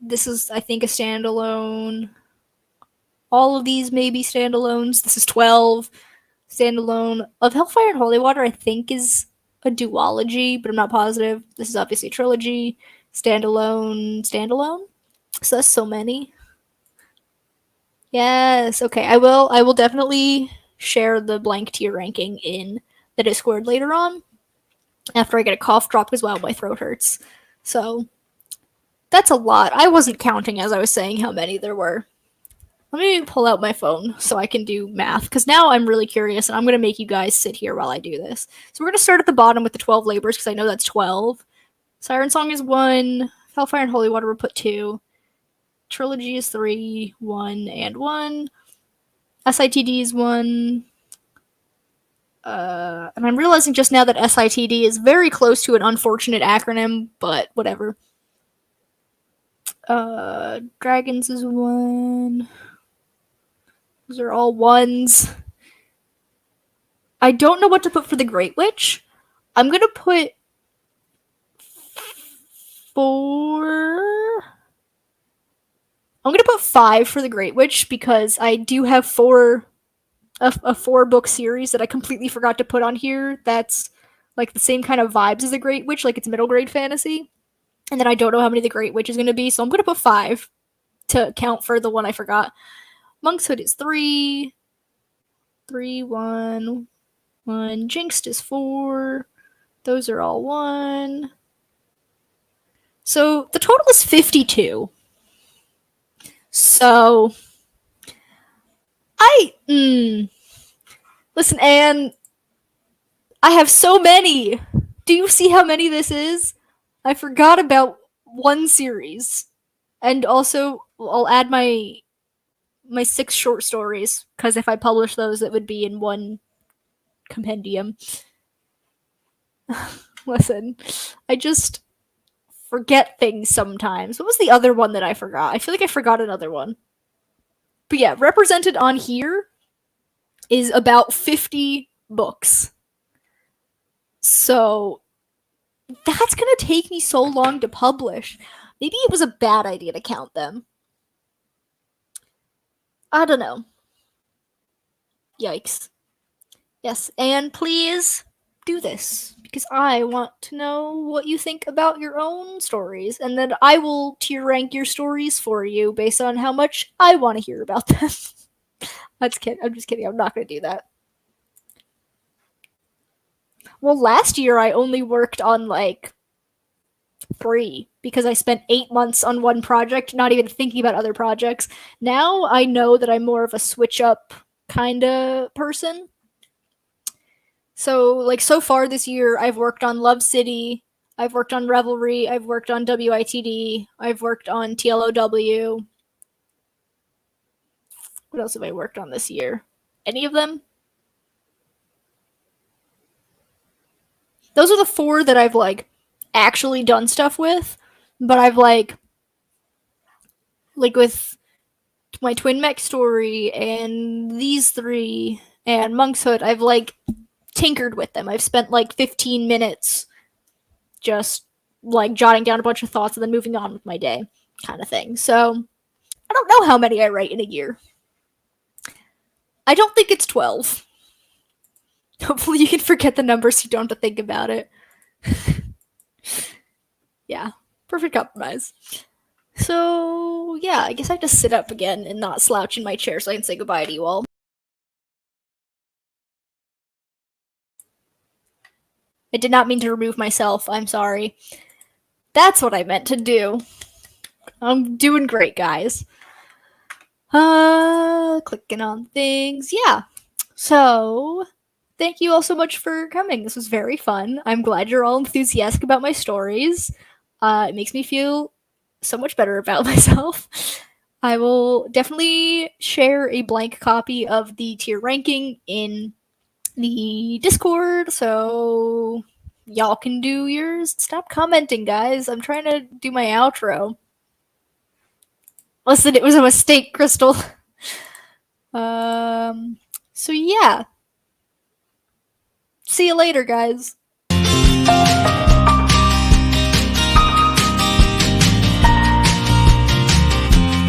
This is, I think, a standalone. All of these may be standalones. This is 12. Standalone. Of Hellfire and Holy Water, I think, is a duology, but I'm not positive. This is obviously a trilogy. Standalone. So that's so many. Yes. Okay. I will definitely share the blank tier ranking in the Discord later on after I get a cough drop because wow, my throat hurts. So that's a lot. I wasn't counting as I was saying how many there were. Let me pull out my phone so I can do math because now I'm really curious and I'm going to make you guys sit here while I do this. So we're going to start at the bottom with the 12 labors because I know that's 12. Siren Song is 1. Hellfire and Holy Water will put 2. trilogy is 3, 1, and 1. SITD is 1. And I'm realizing just now that SITD is very close to an unfortunate acronym, but whatever. Dragons is 1. Those are all 1s. I don't know what to put for the Great Witch. I'm gonna put 4. I'm gonna put 5 for the Great Witch because I do have a 4-book series that I completely forgot to put on here. That's like the same kind of vibes as the Great Witch, like it's middle grade fantasy. And then I don't know how many the Great Witch is gonna be, so I'm gonna put 5 to account for the one I forgot. Monk's Hood is 3. 3, 1, 1. Jinxed is 4. Those are all 1. So the total is 52. So listen, Anne, I have so many. Do you see how many this is? I forgot about one series. And also I'll add my 6 short stories because if I publish those it would be in one compendium. Listen, I just forget things sometimes. What was the other one that I forgot? I feel like I forgot another one. But yeah, represented on here is about 50 books. So that's gonna take me so long to publish. Maybe it was a bad idea to count them. I don't know. Yikes. Yes, and please do this because I want to know what you think about your own stories, and then I will tier rank your stories for you based on how much I want to hear about them. I'm just kidding. I'm not going to do that. Well, last year I only worked on like 3 because I spent 8 months on one project, not even thinking about other projects. Now I know that I'm more of a switch up kind of person. So, like, so far this year, I've worked on Love City, I've worked on Revelry, I've worked on WITD, I've worked on TLOW. What else have I worked on this year? Any of them? Those are the 4 that I've, like, actually done stuff with, but I've, like with my Twin Mech story and these 3 and Monk's Hood, I've, like, tinkered with them. I've spent, like, 15 minutes just like jotting down a bunch of thoughts and then moving on with my day kind of thing. So I don't know how many I write in a year. I don't think it's 12. Hopefully you can forget the numbers so you don't have to think about it. Yeah, perfect compromise. So yeah, I guess I have to sit up again and not slouch in my chair so I can say goodbye to you all. I did not mean to remove myself. I'm sorry. That's what I meant to do. I'm doing great, guys. Clicking on things. Yeah. So, thank you all so much for coming. This was very fun. I'm glad you're all enthusiastic about my stories. It makes me feel so much better about myself. I will definitely share a blank copy of the tier ranking in the Discord, so y'all can do yours. Stop commenting, guys. I'm trying to do my outro. Listen, it was a mistake, Crystal. So yeah. See you later, guys.